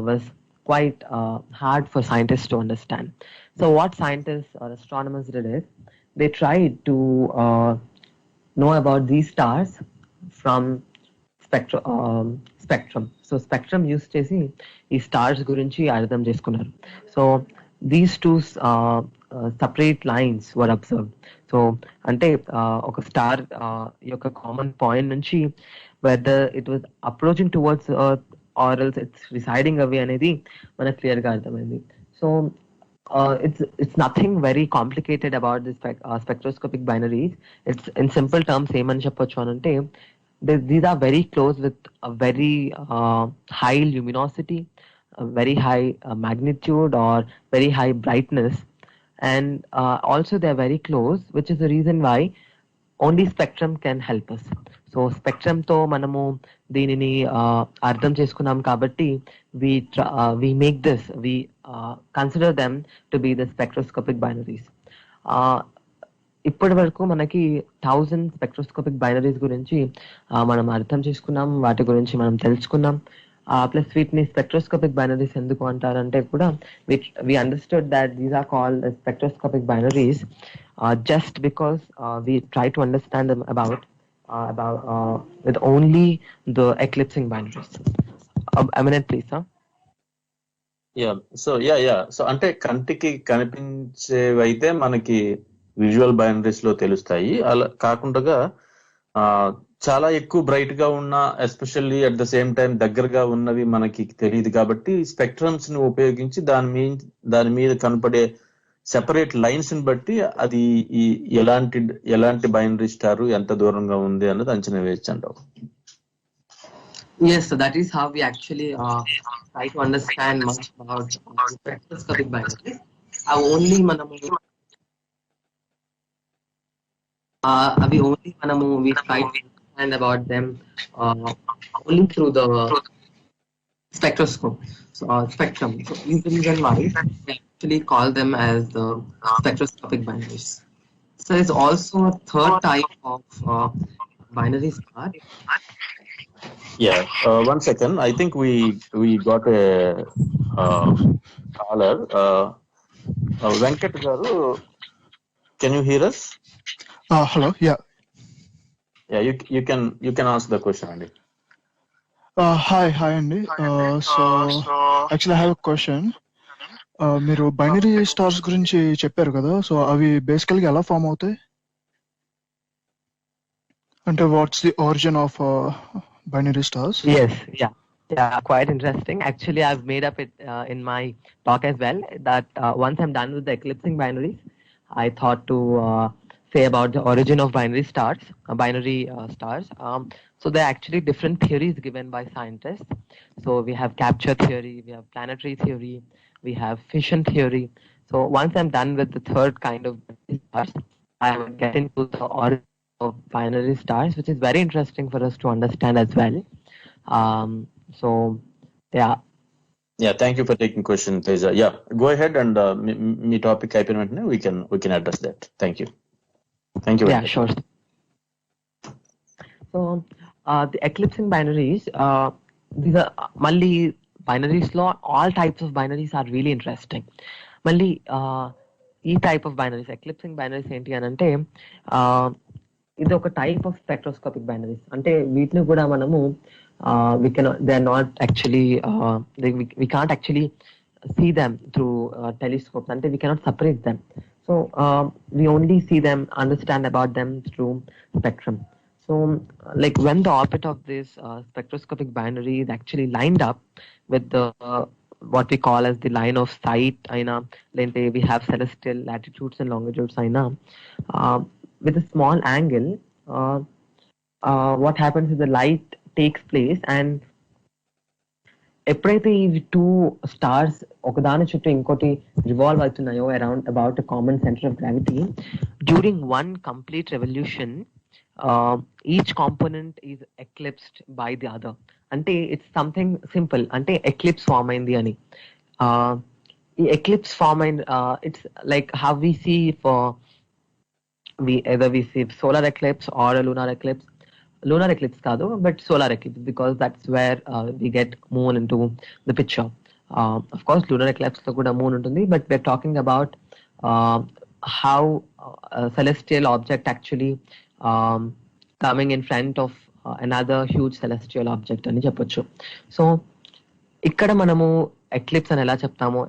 was quite hard for scientists to understand. So what scientists or astronomers did is they tried to know about these stars from spectrum. So spectrum use చేసి ఈ stars గురించి అర్థం చేసుకున్నారు. So these two separate lines were observed. So అంటే ఒక star యొక్క common point నుంచి whether it was approaching towards Earth or else it's residing away అనేది మనకు క్లియర్ గా అర్థమైంది. So it's nothing very complicated about this spectroscopic binaries. It's in simple terms ఏమని చెప్పొచ్చు అని అంటే these are very close with a very high luminosity, a very high magnitude or very high brightness, and also they're very close, which is the reason why only spectrum can help us. So spectrum తో మనము దీనిని అర్థం చేసుకున్నాం కాబట్టి we make this, we consider them to be the spectroscopic binaries. ఇప్పటి వరకు మనకి 1000 spectroscopic binaries గురించి మనం అర్థం చేసుకున్నాం, వాటి గురించి మనం తెలుసుకున్నాం. ప్లస్ వీటిని స్పెక్ట్రోస్కోపిక్ బైనరీస్ ఎందుకు అంటారంటే కూడా we understood that these are called spectroscopic binaries just because we try to understand them about with only the eclipsing binaries. A minute please, sir.
So అంటే కంటికి కనిపించేవైతే మనకి విజువల్ బైనరీస్ లో తెలుస్తాయి. అలా కాకుండా చాలా ఎక్కువ బ్రైట్ గా ఉన్న, especially at the same time దగ్గరగా ఉన్నవి మనకి తెలియదు కాబట్టి స్పెక్ట్రమ్స్ ని ఉపయోగించి దాని మీద కనపడే సెపరేట్ లైన్స్ ని బట్టి అది ఎలాంటి బైనరీ స్టార్ ఎంత దూరంగా ఉంది అన్నది అంచనా వేయచ్చు అంటావు.
Yes, so that is how we actually try to understand much about spectroscopic binaries. Only we try to understand about them only through the spectroscope. So spectrum. So this is the reason why we actually call them as the spectroscopic binaries. So there's also a third type of binary star.
Yeah. One second. I think we got a caller. Venkat garu, can you hear us?
Hello. Yeah.
Yeah. You can ask the question, Andy.
Hi, Andy. So actually, I have a question. మీరు binary stars గురించి చెప్పారు కదా, so అవి బేసికల్గా ఎలా form అవుతాయి? అంటే what's the origin of binary stars?
Yes, yeah, quite interesting. Actually, I've made up it in my talk as well that once I'm done with the eclipsing binaries, I thought to say about the origin of binary stars. So there are actually different theories given by scientists. So we have capture theory, we have planetary theory, we have fission theory. So once I'm done with the third kind of stars, I will get into the origin of binary stars, which is very interesting for us to understand as well. So yeah.
Yeah. Thank you for taking question, Teja. Yeah. Go ahead and me topic అయిపోయిన వెంటనే we can address that. Thank you. Thank you.
Yeah,
Venkat.
sure. So the eclipsing binaries, these are Malli binaries law. All types of binaries are really interesting. Malli ఈ type of binaries, eclipsing binaries ఏంటి అని అంటే ఇది ఒక type of spectroscopic binaries. అంటే వీటిని కూడా మనము they are not actually we can't actually see them through telescopes. Ante we cannot separate them. So we only see them, understand about them through spectrum. So like when the orbit of this spectroscopic binary is actually lined up with the what we call as the line of sight aina, lente we have celestial latitudes and longitudes aina, with a small angle, what happens is the light takes place, and ఎప్పుడైతే ఈ two stars ఒకదాని చుట్టూ ఇంకోటి revolve అవుతున్నాయో around about common centre of gravity, during one complete revolution each component is eclipsed by the other. అంటే it's something simple, అంటే eclipse form అయింది అని. ఈ ఎక్లిప్స్ ఫామ్ అయిన it's like how we see for either we see solar eclipse or a lunar eclipse కాదు, but solar eclipse, because that's where we get moon into the picture. Of course lunar eclipse లో కూడా moon ఉంటుంది, but we're talking about how a celestial object actually coming in front of another huge celestial object అని చెప్పొచ్చు. So ఇక్కడ మనము eclipse అని ఎలా చెప్తామో,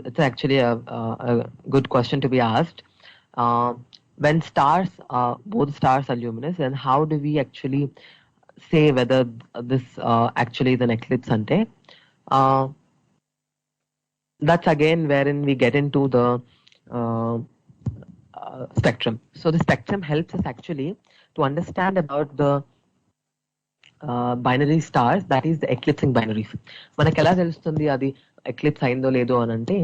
it's actually a good question to be asked. When stars, both stars are luminous, then how do we actually say whether this actually is an eclipse ante? That's again wherein we get into the spectrum. So the spectrum helps us actually to understand about the binary stars, that is the eclipsing binaries. మనకు ఎలా తెలుస్తుంది అది eclipse అయిందో లేదో అని అంటే,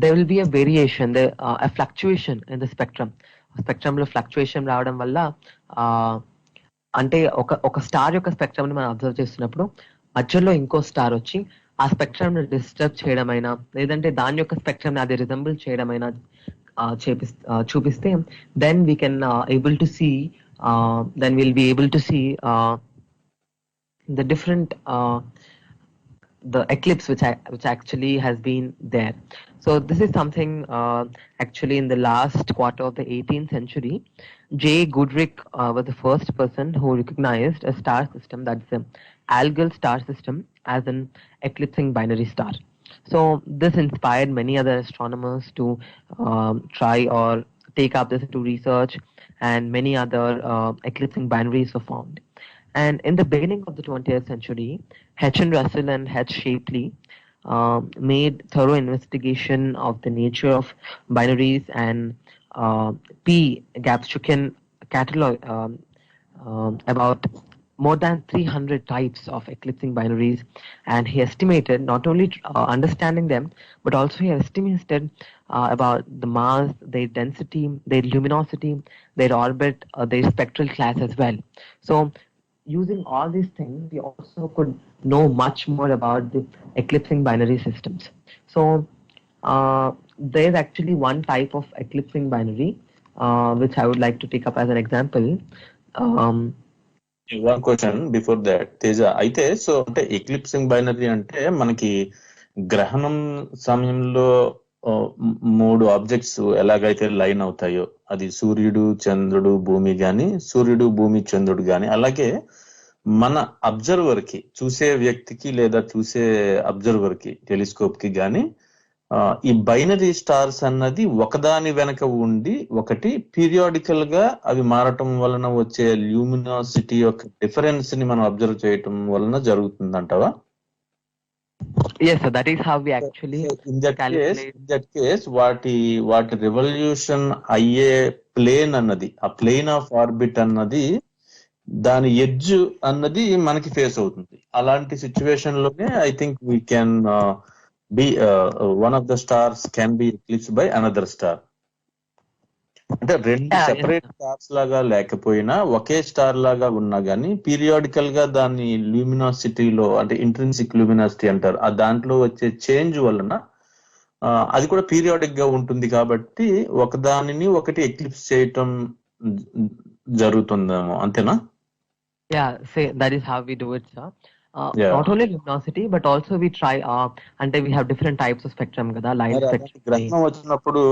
there will be a variation, a fluctuation in the spectrum. Spectrum లో fluctuation రావడం వల్ల అంటే ఒక స్టార్ యొక్క స్పెక్ట్రమ్ ని మనం అబ్జర్వ్ చేస్తున్నప్పుడు మధ్యలో ఇంకో స్టార్ వచ్చి ఆ స్పెక్ట్రమ్ ని డిస్టర్బ్ చేయడమైనా, లేదంటే దాని యొక్క స్పెక్ట్రమ్ ని అది రిజంబుల్ చేయడమైనా చూపిస్తే, then we can able to see then we'll be able to see the different the eclipse which actually has been there. So this is something actually in the last quarter of the 18th century, J. Goodrich was the first person who recognized a star system, that's an algal star system, as an eclipsing binary star. So this inspired many other astronomers to try or take up this into research, and many other eclipsing binaries were found. And in the beginning of the 20th century, H. N. Russell and H. Shapley made thorough investigation of the nature of binaries, and P. Gapschuken catalog about more than 300 types of eclipsing binaries, and he estimated not only understanding them, but also he estimated about the mass, their density, their luminosity, their orbit, their spectral class as well. So using all these things, we also could know much more about the eclipsing binary systems. So there's actually one type of eclipsing binary which I would like to take up as an example.
One question before that Teja, అయితే so అంటే ఎక్లిప్సింగ్ binary అంటే మనకి గ్రహణం సమయంలో ఆ, మూడు objects ఎలాగైతే line అవుతాయో, అది సూర్యుడు చంద్రుడు భూమి గాని, సూర్యుడు భూమి చంద్రుడు గాని, అలాగే మన అబ్జర్వర్ కి, చూసే వ్యక్తికి లేదా చూసే అబ్జర్వర్ కి, టెలిస్కోప్ కి గాని ఆ, ఈ బైనరీ స్టార్స్ అన్నది ఒకదాని వెనక ఉండి ఒకటి పీరియాడికల్ గా అవి మారటం వలన వచ్చే ల్యూమినాసిటీ యొక్క డిఫరెన్స్ ని మనం అబ్జర్వ్ చేయటం వలన జరుగుతుందంటవా?
Yes, so that is how we actually
so in that case
calculate.
వాటి వాటి రివల్యూషన్ అయ్యే ప్లేన్ అన్నది, ఆ ప్లేన్ ఆఫ్ ఆర్బిట్ అన్నది, దాని ఎడ్జ్ అన్నది మనకి ఫేస్ అవుతుంది. అలాంటి సిచ్యువేషన్ లోనే I think we can be one of the stars can be eclipse by another star. అంటే రెండు
Yeah, yes,
separate
sir.
Stars లాగా లేకపోయినా ఒకే స్టార్ లాగా ఉన్నా గానీ పీరియాడికల్ గా దాని ల్యూమినాసిటీలో, అంటే ఇంట్రిన్సిక్ ల్యూమినాసిటీ అంటారు, ఆ దాంట్లో వచ్చే చేంజ్ వలన ఆ, అది కూడా పీరియాడిక్ గా ఉంటుంది కాబట్టి ఒకదానిని ఒకటి ఎక్లిప్స్ చేయటం జరుగుతుందేమో, అంతేనా?
Yeah, say that is how we do it, sir.
Yeah.
Not only luminosity, but also we try and then we have different types of spectrum, kada light
మరి అలాంటి
spectrum.
గ్రహణం వచ్చినప్పుడు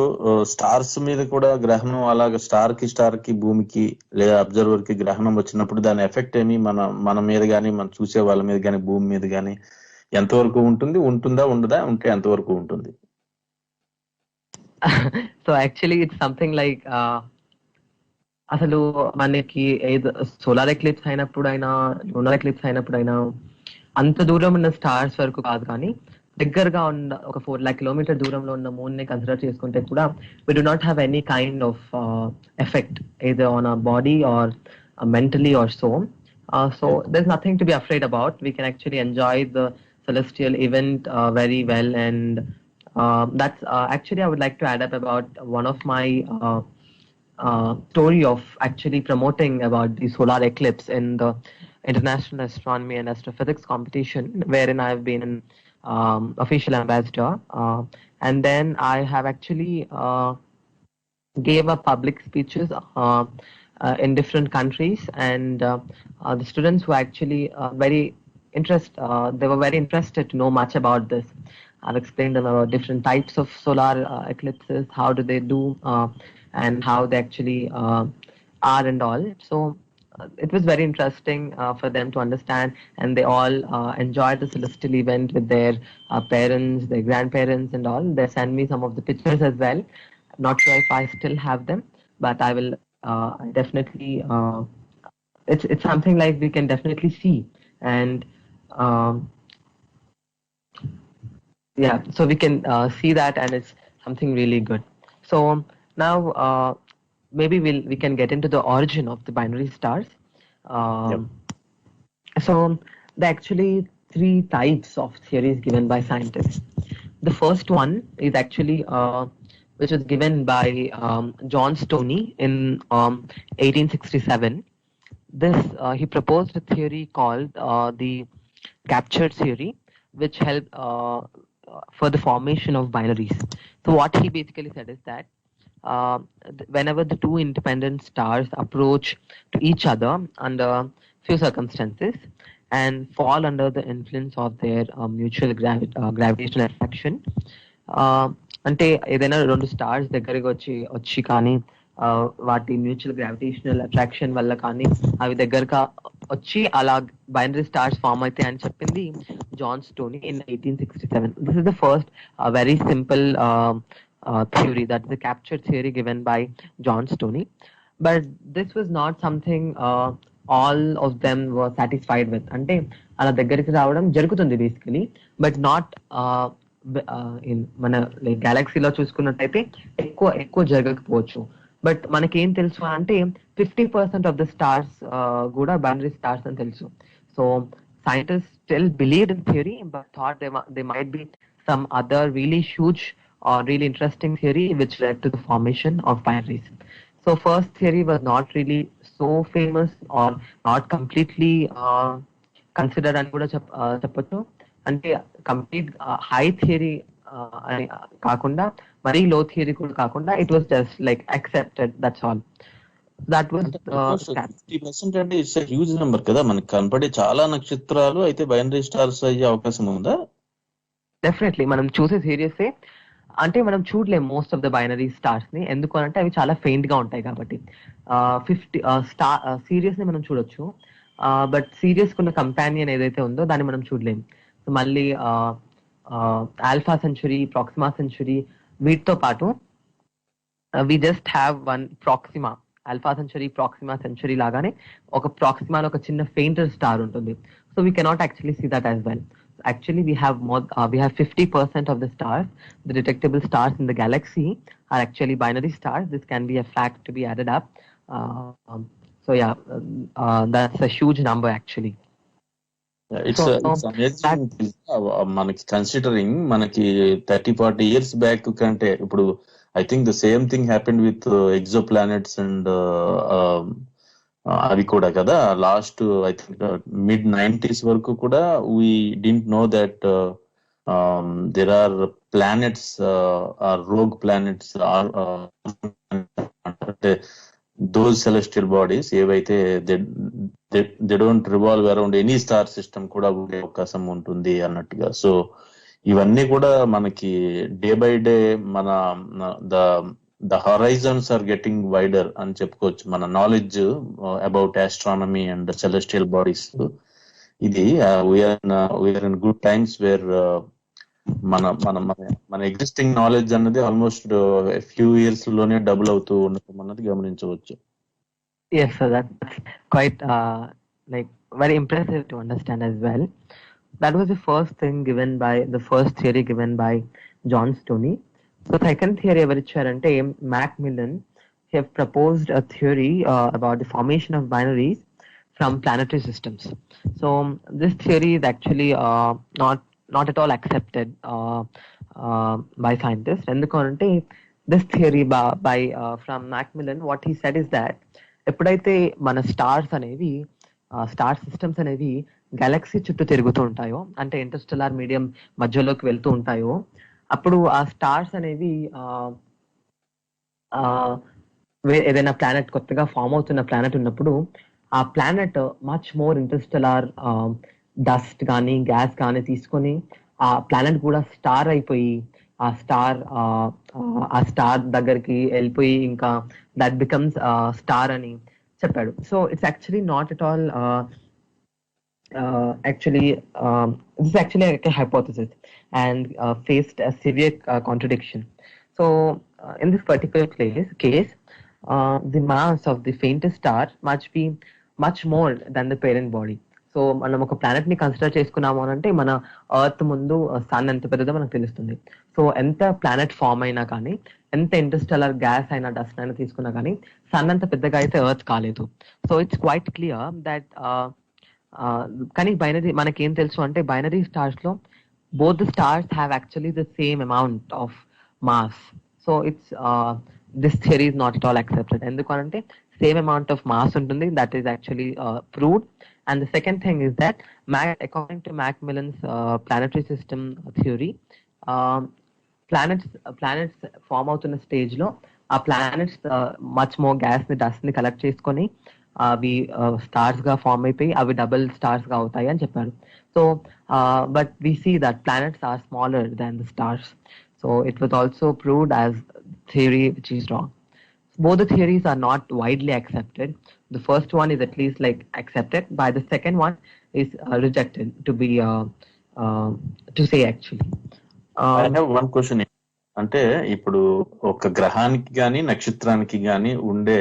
స్టార్స్ మీద కూడా గ్రహణం, అలాగే స్టార్ కి భూమికి లేదా అబ్జర్వర్ కి గ్రహణం వచ్చినప్పుడు దాని ఎఫెక్ట్ ఏమి మన మీద గానీ, మనం చూసే వాళ్ళ మీద గానీ, భూమి మీద గానీ ఎంతవరకు ఉంటుంది, ఉంటుందా ఉండదా, ఉంటే ఎంతవరకు ఉంటుంది?
So actually it's something like అసలు మనకి సోలార్ ఎక్లిప్స్ అయినప్పుడైనా లూనార్ ఎక్లిప్స్ అయినప్పుడైనా అంత దూరం ఉన్న స్టార్స్ వరకు కాదు, కానీ దగ్గరగా ఉన్న ఒక 4 lakh కిలోమీటర్ దూరంలో ఉన్న మూన్ ని కన్సిడర్ చేసుకుంటే కూడా we do not have any kind of effect either on our body or mentally or so. So there's nothing to be afraid about. We can actually enjoy the celestial event very well, and that's actually I would like to add up about one of my story of actually promoting about the solar eclipse in the International Astronomy and Astrophysics competition, wherein I've been an official ambassador. And then I have actually gave a public speeches in different countries, and the students were actually they were very interested to know much about this. I've explained them about different types of solar eclipses, how do they do, and how they actually are and all. So it was very interesting for them to understand, and they all enjoyed the celestial event with their parents, their grandparents, and all. They sent me some of the pictures as well. I'm not sure if I still have them, but I will definitely. It's something like we can definitely see, and yeah, so we can see that, and it's something really good. So now maybe we can get into the origin of the binary stars. So there are actually 3 types of theories given by scientists. The first one is actually which was given by John Stoney in 1867. This he proposed a theory called the capture theory, which helped for the formation of binaries. So what he basically said is that whenever the two independent stars approach to each other under few circumstances and fall under the influence of their mutual gravitational attraction, అంటే ఏదైనా రెండు stars దగ్గరికి వచ్చి కానీ వాటి mutual gravitational attraction వల్ల కానీ అవి దగ్గరగా వచ్చి అలా బైనరీ స్టార్స్ ఫామ్ అవుతాయి అని చెప్పింది John Stoney in 1867. This is the first very simple theory, that is the capture theory given by John Stoney. But this was not something all of them were satisfied with. అంటే అలా దగ్గరికి రావడం జరుగుతుంది basically, but not మన like గెలాక్సీలో చూసుకున్నట్టయితే ఎక్కువ జరగకపోవచ్చు. But మనకేం తెలుసు అంటే 50% ఆఫ్ ద స్టార్స్ కూడా బైనరీ స్టార్స్ అని తెలుసు. So scientists still believed in theory, but thought there might be some other really huge or really interesting theory which led to the formation of binaries. So first theory was not really so famous or not completely considered అని కూడా చెప్పొచ్చు. అంటే complete high theory అని కాకుండా మరీ లో theory కూడా కాకుండా, it was just like accepted, that's all. That was
అంటే
the
ఆల్మోస్ట్
scan.
50% అంటే ఇట్స్ హ్యూజ్ నెంబర్ కదా, మనకి కనపడే చాలా నక్షత్రాలు అయితే బైనరీ స్టార్స్ అయ్యే అవకాశం ఉందా?
డెఫినెట్లీ మనం చూసే సిరీస్ అంటే మనం చూడలేము most of the binary stars ని, ఎందుకు అంటే అవి చాలా ఫెయింట్ గా ఉంటాయి కాబట్టి. 50 స్టార్ సిరీస్ ని మనం చూడొచ్చు, బట్ సిరీస్ కున్న కంపానియన్ ఏదైతే ఉందో దాన్ని మనం చూడలేము. సో మళ్ళీ ఆల్ఫా సెంచురీ, ప్రాక్సిమా సెంచురీ, వీటితో పాటు we just have one Proxima. Alpha Centauri, Proxima Centauri లాగానే ఒక ప్రాక్సిమాలో ఒక చిన్న ఫెయింటర్ స్టార్ ఉంటుంది. So we cannot actually see that as well. Actually, we have 50% of the stars, the detectable stars in the galaxy are actually binary stars. This can be a fact to be added up. So yeah, that's a huge number actually.
It's
So
amazing. మనకి considering మనకి 30-40 years back కంటే ఇప్పుడు I think the same thing happened with exoplanets and అవి కూడా కదా. Last I think mid-90s వరకు కూడా we didn't know that there are planets or rogue planets or అంటే దోస్ సెలెస్టియల్ బాడీస్ ఏవైతే they don't revolve around any star system కూడా ఉండే అవకాశం ఉంటుంది అన్నట్టుగా. సో ఇవన్నీ కూడా మనకి డే బై డే మన the horizons are getting wider అని చెప్పుకోవచ్చు. మన knowledge about astronomy and celestial bodies ఇది we are in good times where మన మన మన ఎగ్జిస్టింగ్ నాలెడ్జ్ అన్నది ఆల్మోస్ట్ ఫ్యూ ఇయర్స్ లోనే డబుల్ అవుతూ ఉండటం అన్నది గమనించవచ్చు.
yes, so that's quite like very impressive to understand as well. That was the first theory given by John Stoney. So second theory ఎవరు ఇచ్చారంటే Macmillan. He have proposed a theory about the formation of binaries from planetary systems. So this theory is actually not at all accepted by scientists. ఎందుకంటే this theory by from Macmillan, what he said is that ఎప్పుడైతే మన stars అనేవి star systems అనేవి Galaxy చుట్టూ తిరుగుతూ ఉంటాయో, అంటే Interstellar medium మధ్యలోకి వెళ్తూ ఉంటాయో, అప్పుడు ఆ స్టార్స్ అనేవి ఏదైనా ప్లానెట్ కొత్తగా ఫామ్ అవుతున్న ప్లానెట్ ఉన్నప్పుడు ఆ planet much more Interstellar dust కానీ గ్యాస్ కానీ తీసుకొని ఆ ప్లానెట్ కూడా స్టార్ అయిపోయి ఆ స్టార్ దగ్గరికి వెళ్ళిపోయి ఇంకా దట్ బికమ్స్ స్టార్ అని చెప్పాడు. So it's actually not at all this is actually like a hypothesis and faced a severe contradiction. So in this particular case, the mass of the faintest star must be much more than the parent body. So మనం ఒక planet ని consider చేసుకున్నాము అని అంటే మన earth ముందు sun ఎంత పెద్దదో మనకు తెలుస్తుంది. సో ఎంత ప్లానెట్ ఫామ్ అయినా కానీ, ఎంత ఇంటర్స్టెల్లర్ గ్యాస్ అయినా డస్ట్ అయినా తీసుకున్నా కానీ సన్ అంత పెద్దగా అయితే ఎర్త్ కాలేదు. So it's quite clear that కానీ బైనరీ మనకేం తెలుసు అంటే బైనరీ స్టార్స్ లో both the stars have actually the same amount of mass. So it's this theory is not at all accepted. ఎందుకంటే same amount of mass ఉంటుంది, that is actually proved. And the second thing is that according to Macmillan's planetary system theory, planets form అవుతున్న stage లో ఆ planets much more gas ని dust ని collect చేసుకొని అవి stars గా ఫామ్ అయిపోయి అవి డబుల్ స్టార్స్ గా అవుతాయి అని చెప్పారు. So but we see that planets are smaller than the stars. So it was also proved as theory which is wrong. Both the theories are not widely accepted. The first one is at least like accepted, but the second one is rejected to say actually.
I have one question. అంటే ఇప్పుడు ఒక గ్రహానికి గాని నక్షత్రానికి గాని ఉండే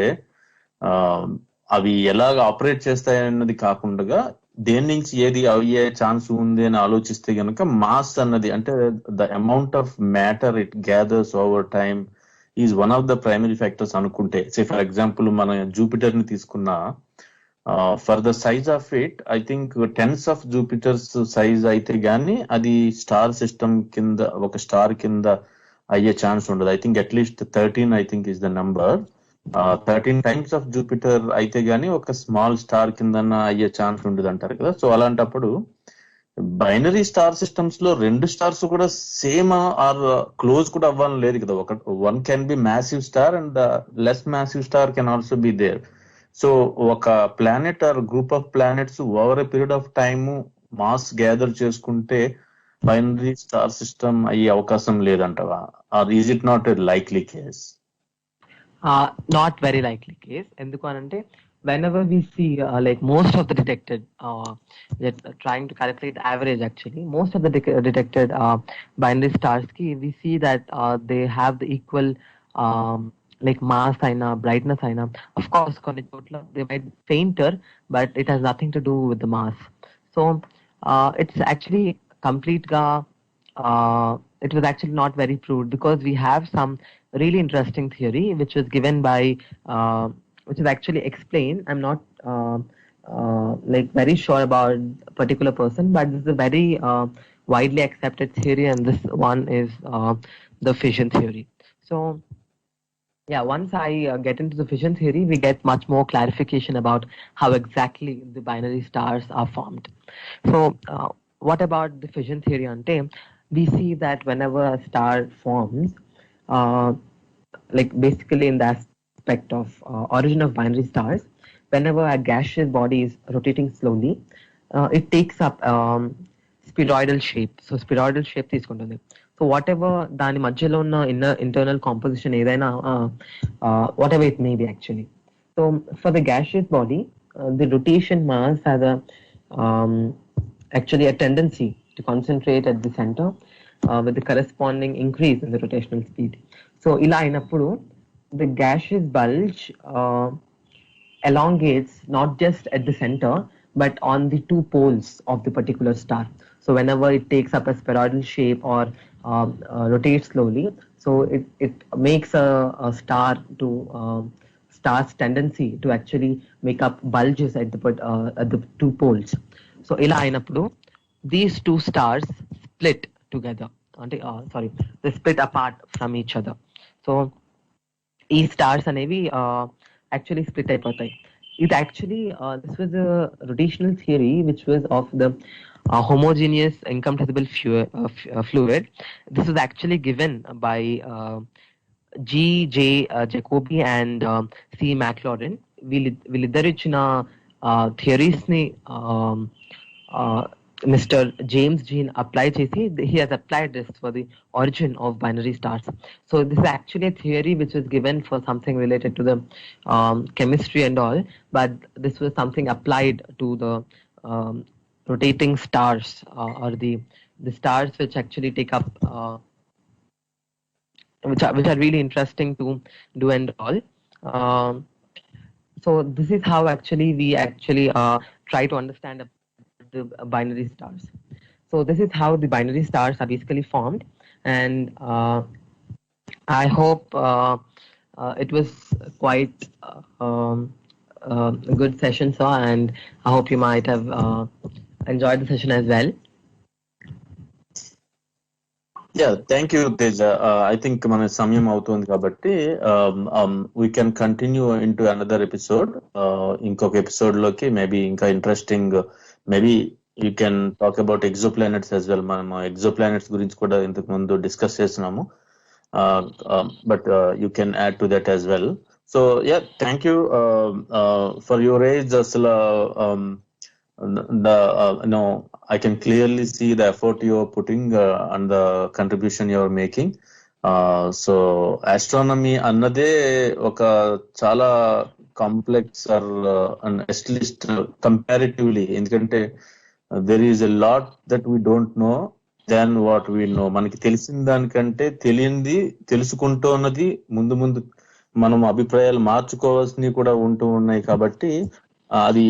అవి ఎలాగ ఆపరేట్ చేస్తాయి అన్నది కాకుండా దేని నుంచి ఏది అయ్యే ఛాన్స్ ఉంది అని ఆలోచిస్తే గనక మాస్ అన్నది అంటే the amount of matter it gathers over time is one of the primary factors అనుకుంటే. సే ఫర్ ఎగ్జాంపుల్ మన జూపిటర్ ని తీసుకున్నా, for the size of it I think tens of Jupiter's size అయితే గానీ అది స్టార్ సిస్టమ్ కింద ఒక star కింద అయ్యే ఛాన్స్ ఉండదు. I think at least 13 I think is the number. 13 times of Jupiter అయితే గానీ ఒక స్మాల్ స్టార్ కింద అయ్యే ఛాన్స్ ఉండదు అంటారు కదా. సో అలాంటప్పుడు బైనరీ స్టార్ సిస్టమ్స్ లో 2 స్టార్స్ కూడా సేమ్ ఆర్ క్లోజ్ కూడా అవ్వాలని లేదు కదా. One can be massive star and less massive star can also be there. So ఒక planet or group of planets over a period of time mass gather చేసుకుంటే binary star system అయ్యే అవకాశం లేదంటవా? Or is it not a likely case?
Not very likely case. ఎందుకు అనంటే whenever we see like most of the detected that trying to calculate average, actually most of the detected binary stars ki we see that they have the equal um, like mass aina brightness aina. Of course కొన్ని చోట్ల they might be fainter, but it has nothing to do with the mass. So it's actually complete ga it was actually not very proved, because we have some really interesting theory which was given by which is actually explained. I'm not like very sure about a particular person, but this is a very widely accepted theory, and this one is the fission theory. So yeah, once I get into the fission theory, we get much more clarification about how exactly the binary stars are formed. So what about the fission theory ante? We see that whenever a star forms, uh, like basically in the aspect of origin of binary stars, whenever a gaseous body is rotating slowly, it takes up spheroidal shape. So spheroidal shape తీసుకుంటుంది. So whatever దాని మధ్యలో ఉన్న internal composition ఏదైనా whatever it may be actually. So for the gaseous body, the rotation mass has a actually a tendency to concentrate at the center with the corresponding increase in the rotational speed. So ila ainappudu the gaseous bulge elongates not just at the center but on the two poles of the particular star. So whenever it takes up a spheroidal shape or rotates slowly, so it makes a star to star's tendency to actually make up bulges at the two poles. So ila ainappudu these two stars split together. Sorry, they split apart from each other. So ఈ stars అనేవి actually split అయిపోతాయి. ఇది actually this was a rotational theory which was of the homogeneous incompressible fluid. This was actually given by G.J. Jacobi and C. Maclaurin. వీళ్ళిద్దరు ఇచ్చిన theories ని Mr. James Jean applied chesi, he has applied this for the origin of binary stars. So this is actually a theory which was given for something related to the chemistry and all, but this was something applied to the rotating stars or the stars which actually take up which are really interesting to do and all. So this is how actually we actually try to understand the binary stars. So this is how the binary stars are basically formed, and I hope it was quite a good session, sir, and I hope you might have enjoyed the session as well.
Yeah, thank you, Teja. I think మన సమయం అవుతుంది కాబట్టి we can continue into another episode. ఇంకొక episode లోకి maybe ఇంకా interesting, maybe you can talk about exoplanets as well. మనం exoplanets గురించి కూడా ఇంతకు ముందు డిస్కస్ చేస్తున్నాము, but you can add to that as well. So yeah, thank you for your age. అసలు I can clearly see the effort you are putting and the contribution you are making. So astronomy అన్నదే ఒక చాలా complex are at least comparatively, ఎందుకంటే there is a lot that we don't know than what we know. మనకి తెలిసిన దానికంటే తెలియంది తెలుసుకుంటూ ఉన్నది ముందు ముందు మనం అభిప్రాయాలు మార్చుకోవాల్సినవి కూడా ఉంటూ ఉన్నాయి. కాబట్టి అది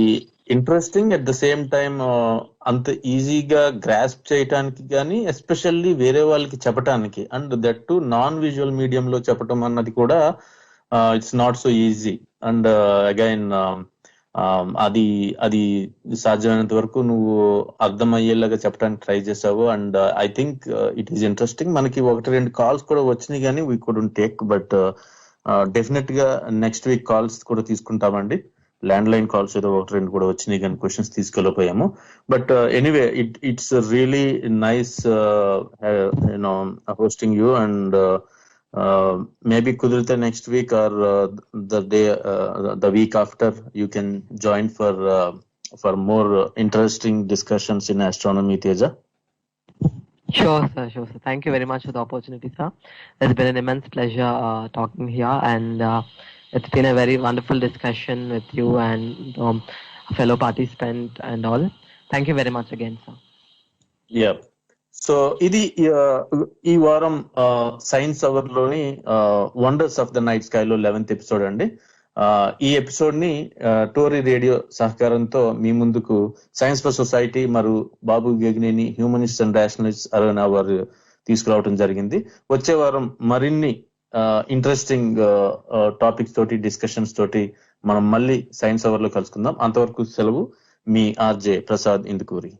interesting, at the same time అంత ఈజీగా గ్రాస్ప్ చేయటానికి కానీ, ఎస్పెషల్లీ వేరే వాళ్ళకి చెప్పటానికి, and that to non visual మీడియంలో చెప్పటం అన్నది కూడా it's not so easy. And again అది అది సాధ్యమైనంత వరకు నువ్వు అర్థమయ్యేలాగా చెప్పడానికి ట్రై చేసావు, and I think it is interesting. మనకి 1-2 కాల్స్ కూడా వచ్చినాయి కానీ we couldn't take, but definite గా నెక్స్ట్ వీక్ కాల్స్ కూడా తీసుకుంటామండి. ల్యాండ్ లైన్ కాల్స్ ఏదో ఒకటి రెండు కూడా వచ్చినాయి కానీ క్వశ్చన్స్ తీసుకెళ్ళిపోయాము. But anyway it's really nice hosting you, and maybe కుదిరితే next week or the week after you can join for more interesting discussions in astronomy, Teja.
Sure, sir. Sure, sir. Thank you very much for the opportunity, sir. It's been an immense pleasure talking here, and it's been a very wonderful discussion with you and fellow participant and all. Thank you very much again, sir.
Yeah, so ఇది ఈ వారం science hour లోని wonders of the night sky లో 11th episode అండి. ఈ episode ని Tori radio సహకారంతో మీ ముందుకు సైన్స్ ఫర్ సొసైటీ మరియు బాబు గెగ్నేని హ్యూమనిస్ట్ అండ్ రేషనలిస్ట్ అరేనా వారు తీసుకురావడం జరిగింది. వచ్చే వారం మరిన్ని ఇంట్రెస్టింగ్ టాపిక్స్ తోటి, డిస్కషన్స్ తోటి మనం మళ్ళీ సైన్స్ అవర్ లో కలుసుకుందాం. అంతవరకు సెలవు. మీ ఆర్జే ప్రసాద్ ఇందుకూరి.